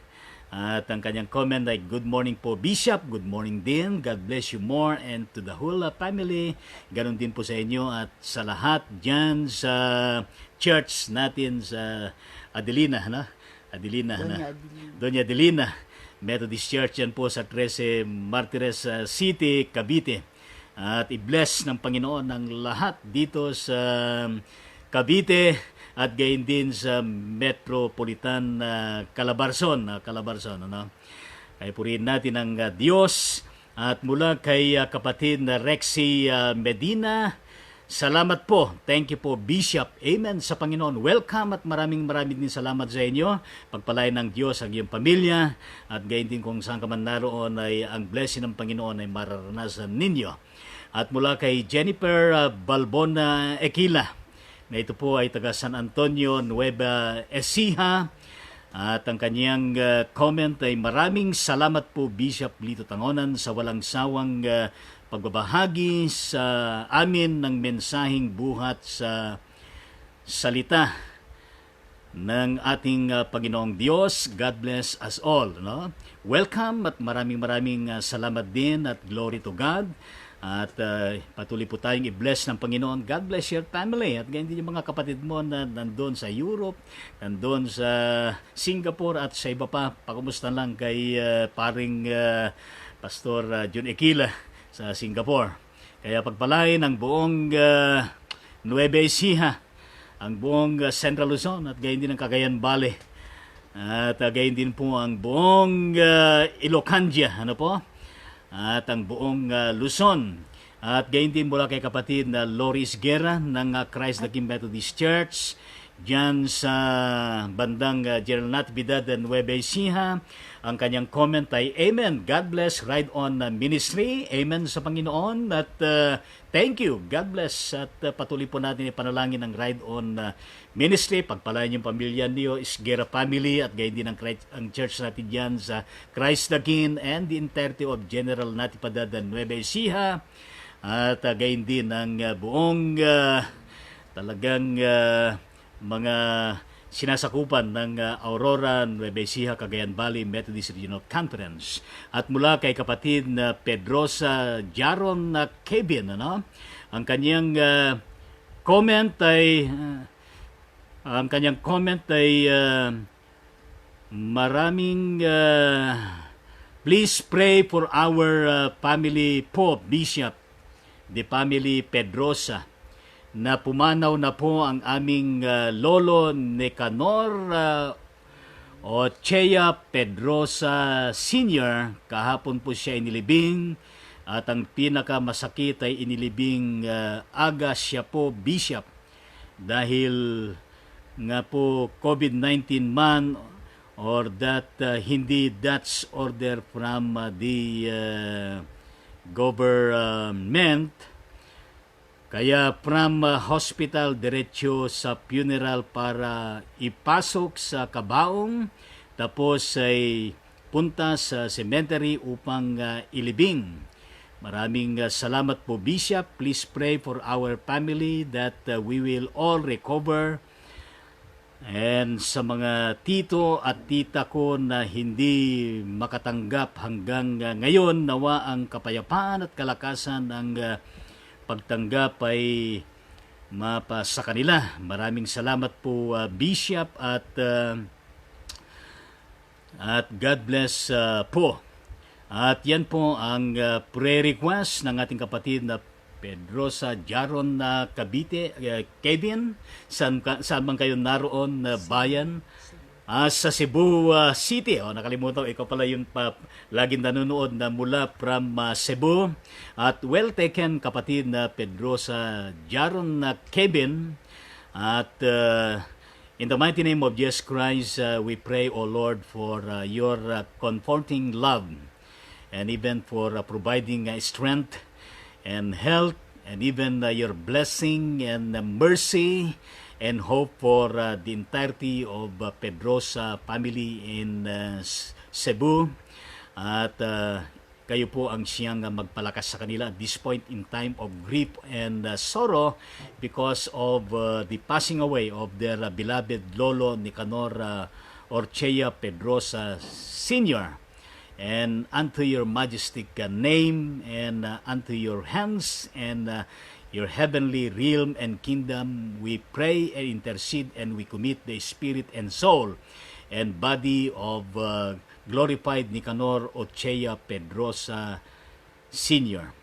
At ang kanyang comment ay, good morning po Bishop, good morning din, God bless you more and to the whole family. Ganon din po sa inyo at sa lahat dyan sa church natin sa Adelina, Doña Adelina Methodist Church yan po sa 13 Martires City, Cavite. At i-bless ng Panginoon ang lahat dito sa Cavite at gayon din sa Metropolitan Calabarzon. Ano? Kaya purihin natin ang Diyos. At mula kay kapatid na Rexy Medina, salamat po. Thank you po, Bishop. Amen sa Panginoon. Welcome at maraming din salamat sa inyo. Pagpalain ng Diyos ang iyong pamilya at gayon din kung saan ka man naroon ay ang blessing ng Panginoon ay mararanasan ninyo. At mula kay Jennifer Balbona Equila, na ito po ay taga San Antonio, Nueva Ecija. At ang kanyang comment ay, maraming salamat po Bishop Lito Tangonan sa walang sawang pagbabahagi sa amin ng mensaheng buhat sa salita ng ating Panginoong Diyos. God bless us all. No? Welcome at maraming salamat din at glory to God. At patuloy po tayong i-bless ng Panginoon. God bless your family. At ganyan din yung mga kapatid mo na nandun sa Europe, nandun sa Singapore at sa iba pa. Pakumusta lang kay paring Pastor John Equila sa Singapore. Kaya pagpalain ang buong Nueva Ecija, ang buong Central Luzon at gayon din ang Cagayan Valley. At gayon din po ang buong Ilocandia. Ano po? At ang buong Luzon. At gayon din mula kay kapatid na Loris Guerra ng Christ the King Methodist Church dyan sa bandang General Natividad and Nueva Ecija. Ang kanyang comment ay, Amen, God bless, Ride On Ministry. Amen sa Panginoon. At thank you, God bless. At patuloy po natin ipanalangin ang Ride On Ministry. Pagpalain yung pamilya niyo, Isguera family, at gayon din ang church natin dyan sa Christ the King and the entirety of General Natividad and Nueva Ecija. At gayon din ang buong talagang mga sinasakupan ng Aurora, Nueva Ecija, Cagayan Valley Methodist Regional Conference. At mula kay kapatid na Pedrosa Jaron Kevin, ano? Ang kanyang comment ay maraming please pray for our family po, Bishop, the family Pedrosa, na pumanaw na po ang aming lolo Nicanor Ochea Pedrosa Sr. Kahapon po siya inilibing at ang pinakamasakit ay inilibing aga siya po, Bishop, dahil nga po COVID-19 man or that hindi that's order from the government. Kaya from hospital diretso sa funeral para ipasok sa kabaong, tapos ay punta sa cemetery upang ilibing. Maraming salamat po, Bishop. Please pray for our family that we will all recover. And sa mga tito at tita ko na hindi makatanggap hanggang ngayon, nawa ang kapayapaan at kalakasan ng pagtanggap ay mapa sa kanila. Maraming salamat po, Bishop, at God bless po. At yan po ang prayer request ng ating kapatid na Pedrosa Jaron na Cavite, Kevin. Saan man kayo naroon na bayan? Sa Cebu City. Nakalimutan, ikaw pala yung laging nanonood na mula from Cebu. At well taken, kapatid na Pedrosa Jaron na Kevin. At in the mighty name of Jesus Christ, we pray, O Lord, for your comforting love and even for providing strength and health, and even your blessing and mercy and hope for the entirety of Pedrosa family in Cebu. At kayo po ang siyang magpalakas sa kanila at this point in time of grief and sorrow because of the passing away of their beloved Lolo Nicanor Orchea Pedrosa Sr. And unto your majestic name and unto your hands and your heavenly realm and kingdom we pray and intercede, and we commit the spirit and soul and body of glorified Nicanor Orchea Pedrosa Sr.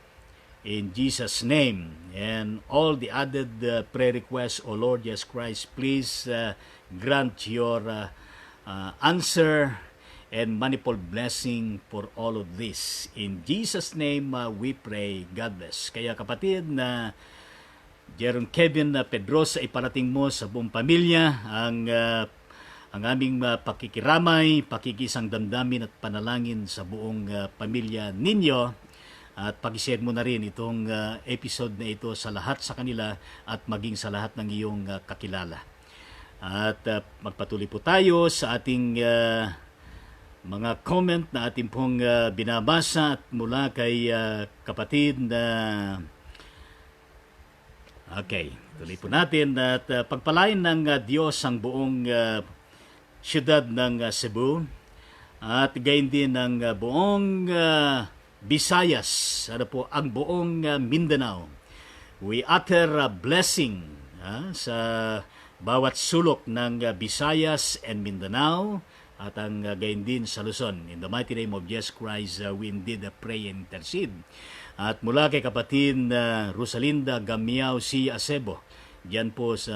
In Jesus' name. And all the added prayer requests, O Lord Jesus Christ, please grant your answer and manifold blessing for all of this. In Jesus' name we pray. God bless. Kaya kapatid na Jeron Kevin Pedrosa, iparating mo sa buong pamilya ang aming pakikiramay, pakikisang damdamin at panalangin sa buong pamilya ninyo, at pakishare mo na rin itong episode na ito sa lahat sa kanila at maging sa lahat ng iyong kakilala. At magpatuloy po tayo sa ating mga comment na ating pong binabasa at mula kay kapatid na okay, tuloy po natin at pagpalain ng Diyos ang buong siyudad ng Cebu at gayon din ng buong Visayas, po ang buong Mindanao. We utter a blessing sa bawat sulok ng Visayas and Mindanao at ang gayon din sa Luzon. In the mighty name of Jesus Christ, we indeed pray and intercede. At mula kay kapatid Rosalinda Gamiao C. Acebo, diyan po sa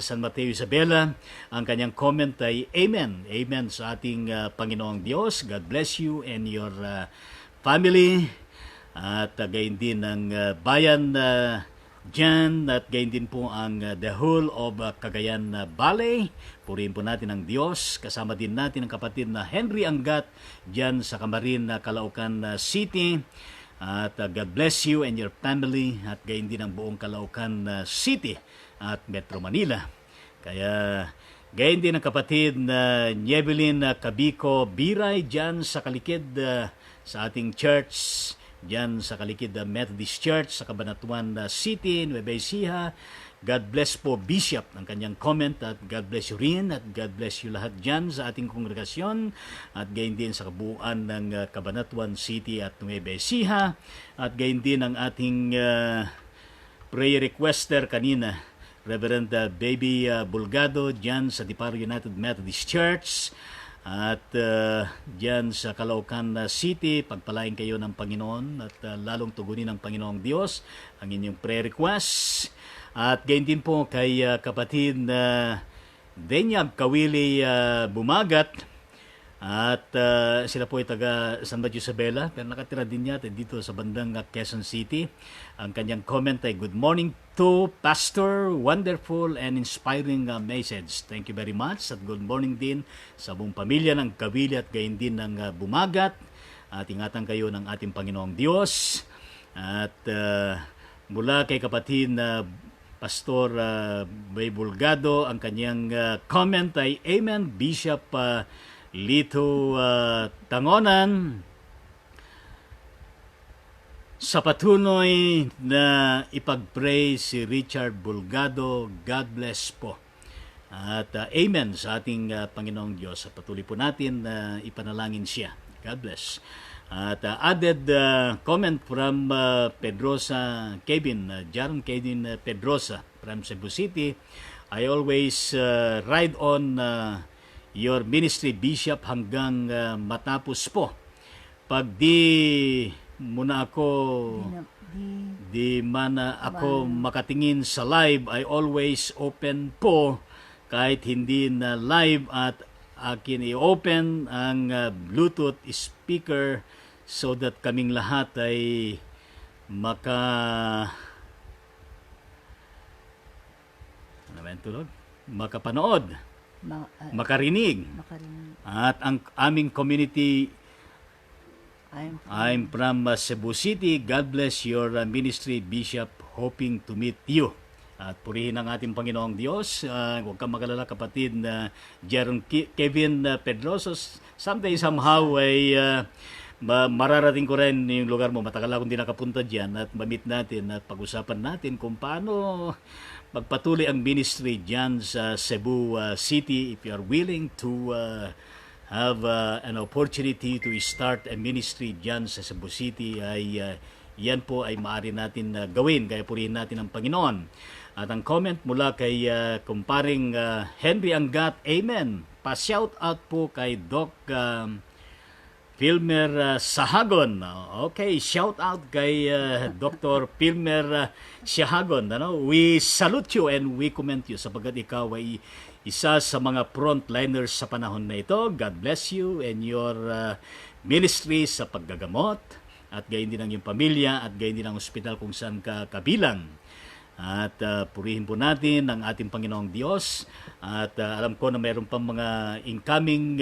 San Mateo Isabela, ang kanyang comment ay Amen. Amen sa ating Panginoong Diyos. God bless you and your family. At gayon din ng bayan dyan at gayon din po ang the whole of Cagayan Valley. Purihin po natin ang Diyos. Kasama din natin ang kapatid na Henry Angat dyan sa Camarin, Calaucan City. At God bless you and your family at gayon din ang buong Calaucan City at Metro Manila. Kaya gayon din ang kapatid na Nievelin Cabico Biray dyan sa kalikid sa ating church, dyan sa kalikid Methodist Church sa Cabanatuan City, Nueva Ecija. God bless po Bishop ng kanyang comment at God bless you rin at God bless you lahat dyan sa ating kongregasyon at gayon din sa kabuuan ng Cabanatuan City at Nueva Ecija at gayon din ang ating prayer requester kanina, Reverend Baby Bulgado dyan sa Diparo United Methodist Church at dyan sa Calaucan City. Pagpalain kayo ng Panginoon at lalong tugunin ng Panginoong Diyos ang inyong prayer requests. At gayon din po kay kapatid Denyab Kawili Bumagat at sila po ay taga San Mateo Isabela pero nakatira din yata dito sa bandang Quezon City. Ang kanyang comment ay good morning to Pastor, wonderful and inspiring message. Thank you very much at good morning din sa buong pamilya ng Kawili at gayon din ng Bumagat at ingatan kayo ng ating Panginoong Diyos. At mula kay kapatid na Pastor Bay Bulgado, ang kanyang comment ay Amen. Bishop Lito Tangonan, sa patuloy na ipag-pray si Richard Bulgado, God bless po. At Amen sa ating Panginoong Diyos. At patuloy po natin na ipanalangin siya. God bless. At added comment from Pedrosa Kevin, Jaron Kevin Pedrosa from Cebu City. I always ride on your ministry, Bishop, hanggang matapos po. Pag di muna ako, di man ako makatingin sa live, I always open po kahit hindi na live at akin i-open ang Bluetooth speaker so that kaming lahat ay makapanood, makarinig. At ang aming community I'm from Cebu City. God bless your ministry, Bishop. Hoping to meet you. At purihin ang ating Panginoong Diyos. Huwag kang magalala, kapatid na Kevin Pedroso. Someday, somehow, ay mararating ko rin yung lugar mo. Matagal akong di nakapunta dyan at mamit natin at pag-usapan natin kung paano magpatuloy ang ministry dyan sa Cebu City. If you are willing to have an opportunity to start a ministry dyan sa Cebu City, ay yan po ay maaari natin gawin. Kaya purihin natin ang Panginoon. At ang comment mula kay kumparing Henry Angat, Amen. Pa-shout out po kay Doc Pilmer Sahagon. Okay, shout out kay Dr. Pilmer Sahagon. We salute you and we commend you sapagkat ikaw ay isa sa mga frontliners sa panahon na ito. God bless you and your ministry sa paggagamot at gayon din ang iyong pamilya at gayon din ang ospital kung saan ka kabilang. At purihin po natin ang ating Panginoong Diyos. At alam ko na mayroon pang mga incoming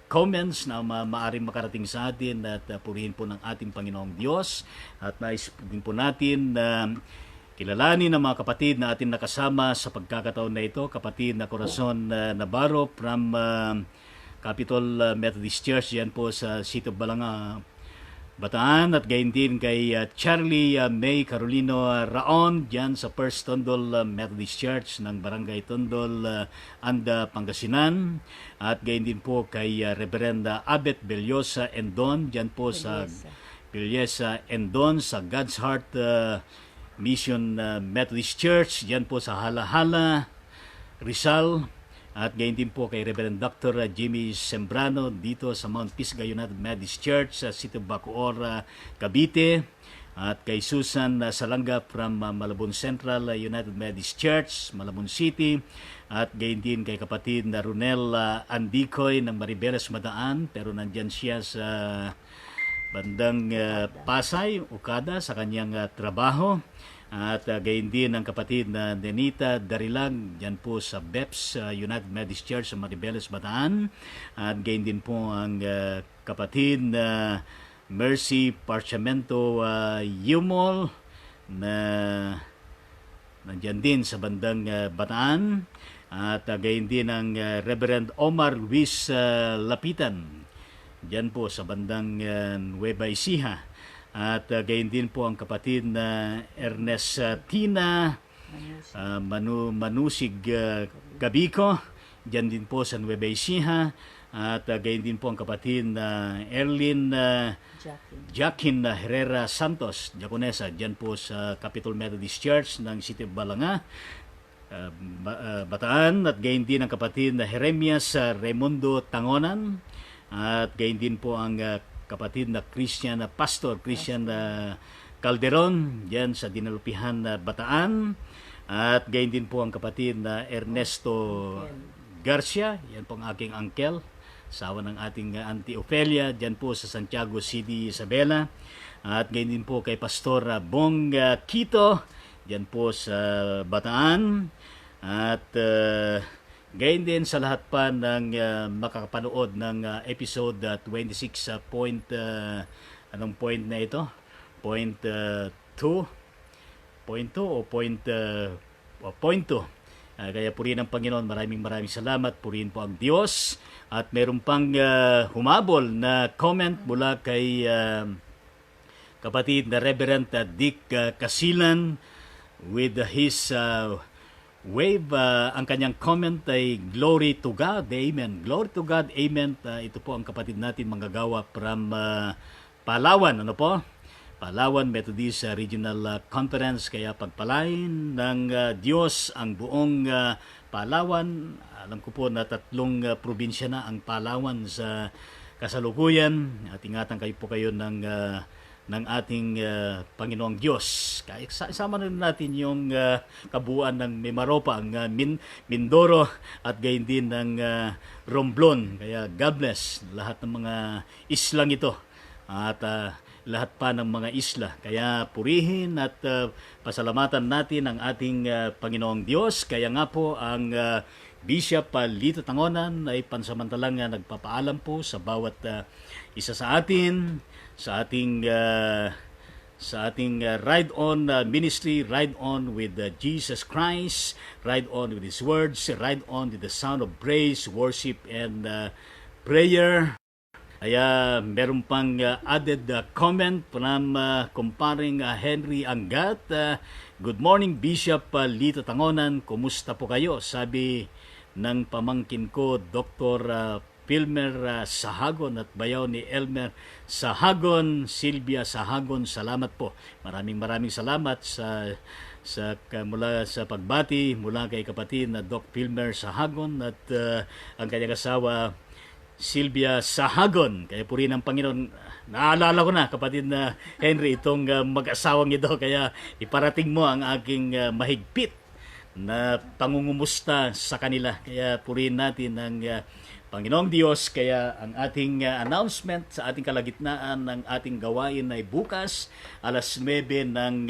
comments na maaaring makarating sa atin. At purihin po ng ating Panginoong Diyos. At nais din po natin kilalanin ang mga kapatid na ating nakasama sa pagkakataon na ito. Kapatid na Corazon Navarro from Capitol Methodist Church. Yan po sa City of Balanga, Bataan, at gayon din kay Charlie May Carolino Raon dyan sa First Tondol Methodist Church ng Barangay Tondol, Anda, Pangasinan, at gayon din po kay Reverenda Abet Bellosa Endon dyan po sa Bellosa Endon sa God's Heart Mission Methodist Church dyan po sa Halahala, Rizal. At gayon din po kay Reverend Dr. Jimmy Sembrano dito sa Mount Pisgah United Methodist Church sa City of Bacoor, Cavite. At kay Susan Salanga from Malabon Central United Methodist Church, Malabon City. At gayon din kay kapatid na Ronel Andicoy ng Maribeles Madaan, pero nandyan siya sa bandang Pasay, Okada sa kanyang trabaho. At gayon din ang kapatid na Denita Darilag dyan po sa BEPS United Methodist Church sa Maribeles, Bataan. At gayon din po ang kapatid na Mercy Parchamento Yumol na nandyan din sa bandang Bataan. At gayon din ang Reverend Omar Luis Lapitan dyan po sa bandang Nueva Ecija. At gayon din po ang kapatid na Ernestina Manusig Gabico dyan din po sa Nueva Ecija. At gayon din po ang kapatid na Erlin Jacquin Herrera Santos, Diakonesa, dyan po sa Capitol Methodist Church ng City of Balanga, Bataan. At gayon din ang kapatid na Jeremias Raimundo Tangonan. At gayon din po ang kapatid na Pastor Christian Calderon dyan sa Dinalupihan Bataan. At gayon din po ang kapatid na Ernesto Garcia, yan po ang aking uncle, sawa ng ating Auntie Ofelia dyan po sa Santiago City, Isabela. At gayon din po kay Pastor Bong Quito dyan po sa Bataan. At gayon din sa lahat pa ng makakapanood ng episode 26 anong point na ito? Point 2? Point 2 o point 2? Kaya purihin ang Panginoon, maraming salamat. Purihin po ang Diyos. At meron pang humabol na comment mula kay kapatid na Reverend Dick Casilan with his wave. Ang kanyang comment ay Glory to God, Amen. Glory to God, Amen. Ito po ang kapatid natin manggagawa from Palawan. Ano po? Palawan Methodist Regional Conference. Kaya pagpalain ng Diyos ang buong Palawan. Alam ko po na 3 probinsya na ang Palawan sa kasalukuyan. At ingatan kayo po kayo ng ating Panginoong Diyos. Kaya isama rin natin yung kabuuan ng Mimaropa, ang Mindoro at gayon din ng Romblon. Kaya God bless lahat ng mga islang ito at lahat pa ng mga isla. Kaya purihin at pasalamatan natin ang ating Panginoong Diyos. Kaya nga po ang Bishop Lito Tangonan ay pansamantalang nagpapaalam po sa bawat isa sa atin sa ating Ride On ministry, Ride On with Jesus Christ, Ride On with His words, Ride On with the sound of praise, worship, and prayer. Kaya meron pang added comment from kumparing Henry Angat. Good morning, Bishop Lito Tangonan. Kumusta po kayo? Sabi ng pamangkin ko, Dr. Pilmer Sahagon at bayaw ni Elmer Sahagon, Silvia Sahagon. Salamat po. Maraming salamat mula sa pagbati mula kay kapatid na Doc Pilmer Sahagon at ang kanyang asawa Silvia Sahagon. Kaya purihin ng Panginoon. Naalala ko na, kapatid na Henry, itong mag-asawang ito. Kaya iparating mo ang aking mahigpit na pangungumusta sa kanila. Kaya purihin natin ang Panginoong Diyos. Kaya ang ating announcement sa ating kalagitnaan ng ating gawain ay bukas, alas 9 ng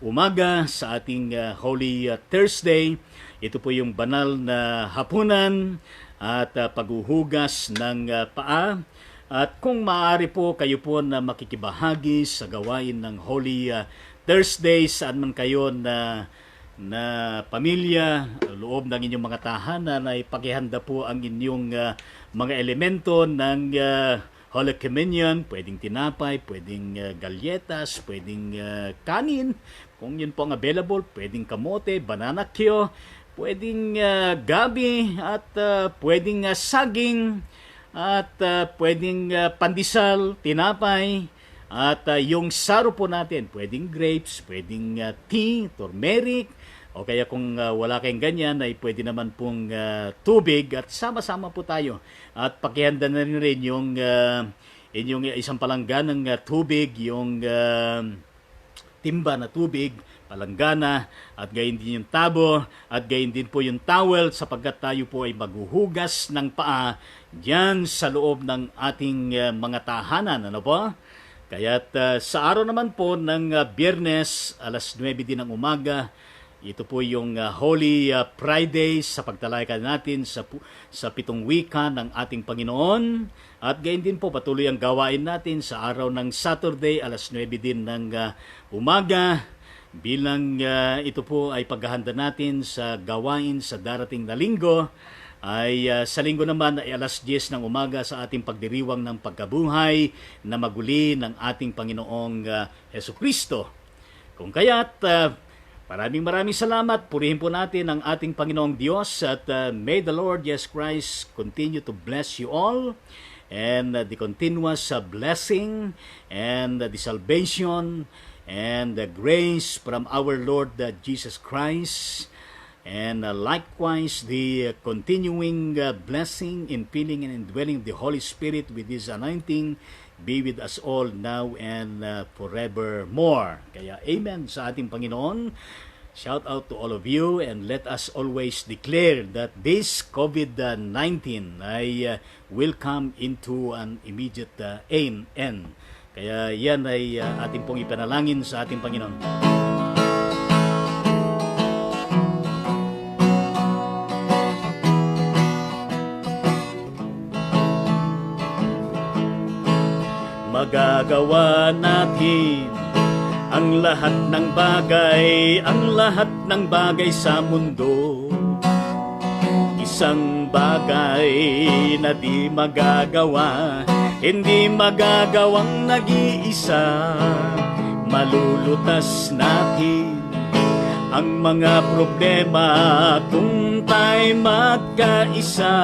umaga sa ating Holy Thursday. Ito po yung banal na hapunan at paghuhugas ng paa. At kung maaari po, kayo po na makikibahagi sa gawain ng Holy Thursday, saan man kayo na pamilya, loob ng inyong mga tahanan, ay pakihanda po ang inyong mga elemento ng Holy Communion. Pwedeng tinapay, pwedeng galyetas, pwedeng kanin. Kung yun po ang available, pwedeng kamote, banana kyo, pwedeng gabi, at pwedeng saging, at pwedeng pandesal, tinapay. At yung saro po natin, pwedeng grapes, pwedeng tea, turmeric, o kaya kung wala kayong ganyan, ay pwede naman pong tubig, at sama-sama po tayo. At pakihanda na rin yung inyong isang palangganang tubig, yung timba na tubig, palanggana, at gayon din yung tabo, at gayon din po yung towel, sapagkat tayo po ay maghuhugas ng paa diyan sa loob ng ating mga tahanan. Ano po? Kaya't sa araw naman po ng Biyernes, alas 9 din ng umaga, ito po yung Holy Friday sa pagtalakay natin sa 7 wika ng ating Panginoon. At gayon din po patuloy ang gawain natin sa araw ng Saturday, alas 9 din ng umaga, bilang ito po ay paghahanda natin sa gawain sa darating na linggo. Ay sa linggo naman ay alas 10 ng umaga sa ating pagdiriwang ng pagkabuhay na maguli ng ating Panginoong Hesukristo. Kung kaya't maraming salamat. Purihin po natin ang ating Panginoong Diyos, at may the Lord Jesus Christ continue to bless you all, and the continuous blessing and the salvation and the grace from our Lord Jesus Christ. And likewise, the continuing blessing, infilling, and indwelling of the Holy Spirit with His anointing be with us all now and forevermore. Kaya amen sa ating Panginoon. Shout out to all of you, and let us always declare that this COVID-19 ay will come into an immediate end. Kaya yan ay ating pong ipanalangin sa ating Panginoon. Magagawa natin ang lahat ng bagay sa mundo. Isang bagay na di magagawa, hindi magagawang nag-iisa. Malulutas natin ang mga problema kung tayo magkaisa.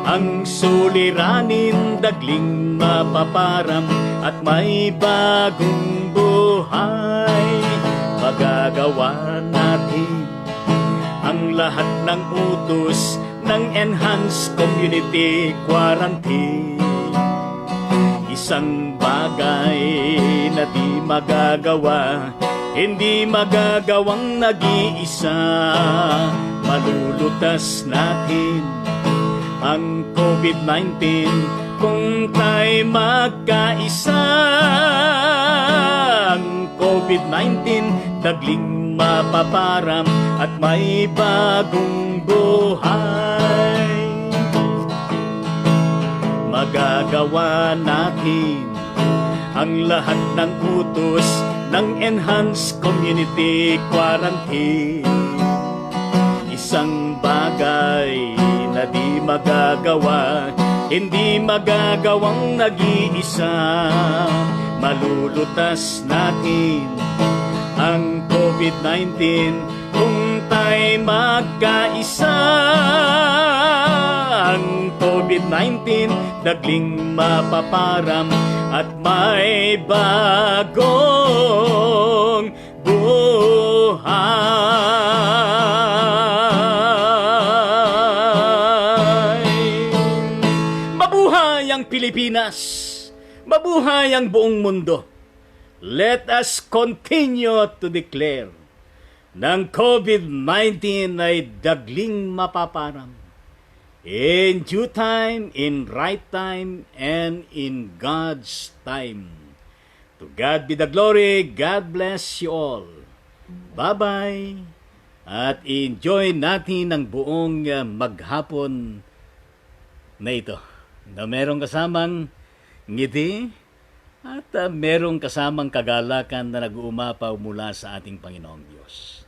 Ang suliranin dagling mapaparam at may bagong buhay. Magagawa natin ang lahat ng utos ng Enhanced Community Quarantine. Isang bagay na di magagawa, hindi magagawang nag-iisa. Malulutas natin ang COVID-19 kung tayo magkaisa. Ang COVID-19 dagling mapaparam at may bagong buhay. magagawa natin ang lahat ng utos ng Enhanced Community Quarantine. Isang bagay na di magagawa, hindi magagawang nag-iisa. Malulutas natin ang COVID-19 kung tayo magkaisa. Ang COVID-19 dagling mapaparam at may bagong buhay. Mabuhay ang Pilipinas! Mabuhay ang buong mundo! Let us continue to declare ng COVID-19 ay dagling mapaparam. In due time, in right time, and in God's time. To God be the glory. God bless you all. Bye-bye. At enjoy natin ang buong maghapon na ito. Na merong kasamang ngiti at merong kasamang kagalakan na nag-uumapaw mula sa ating Panginoong Diyos.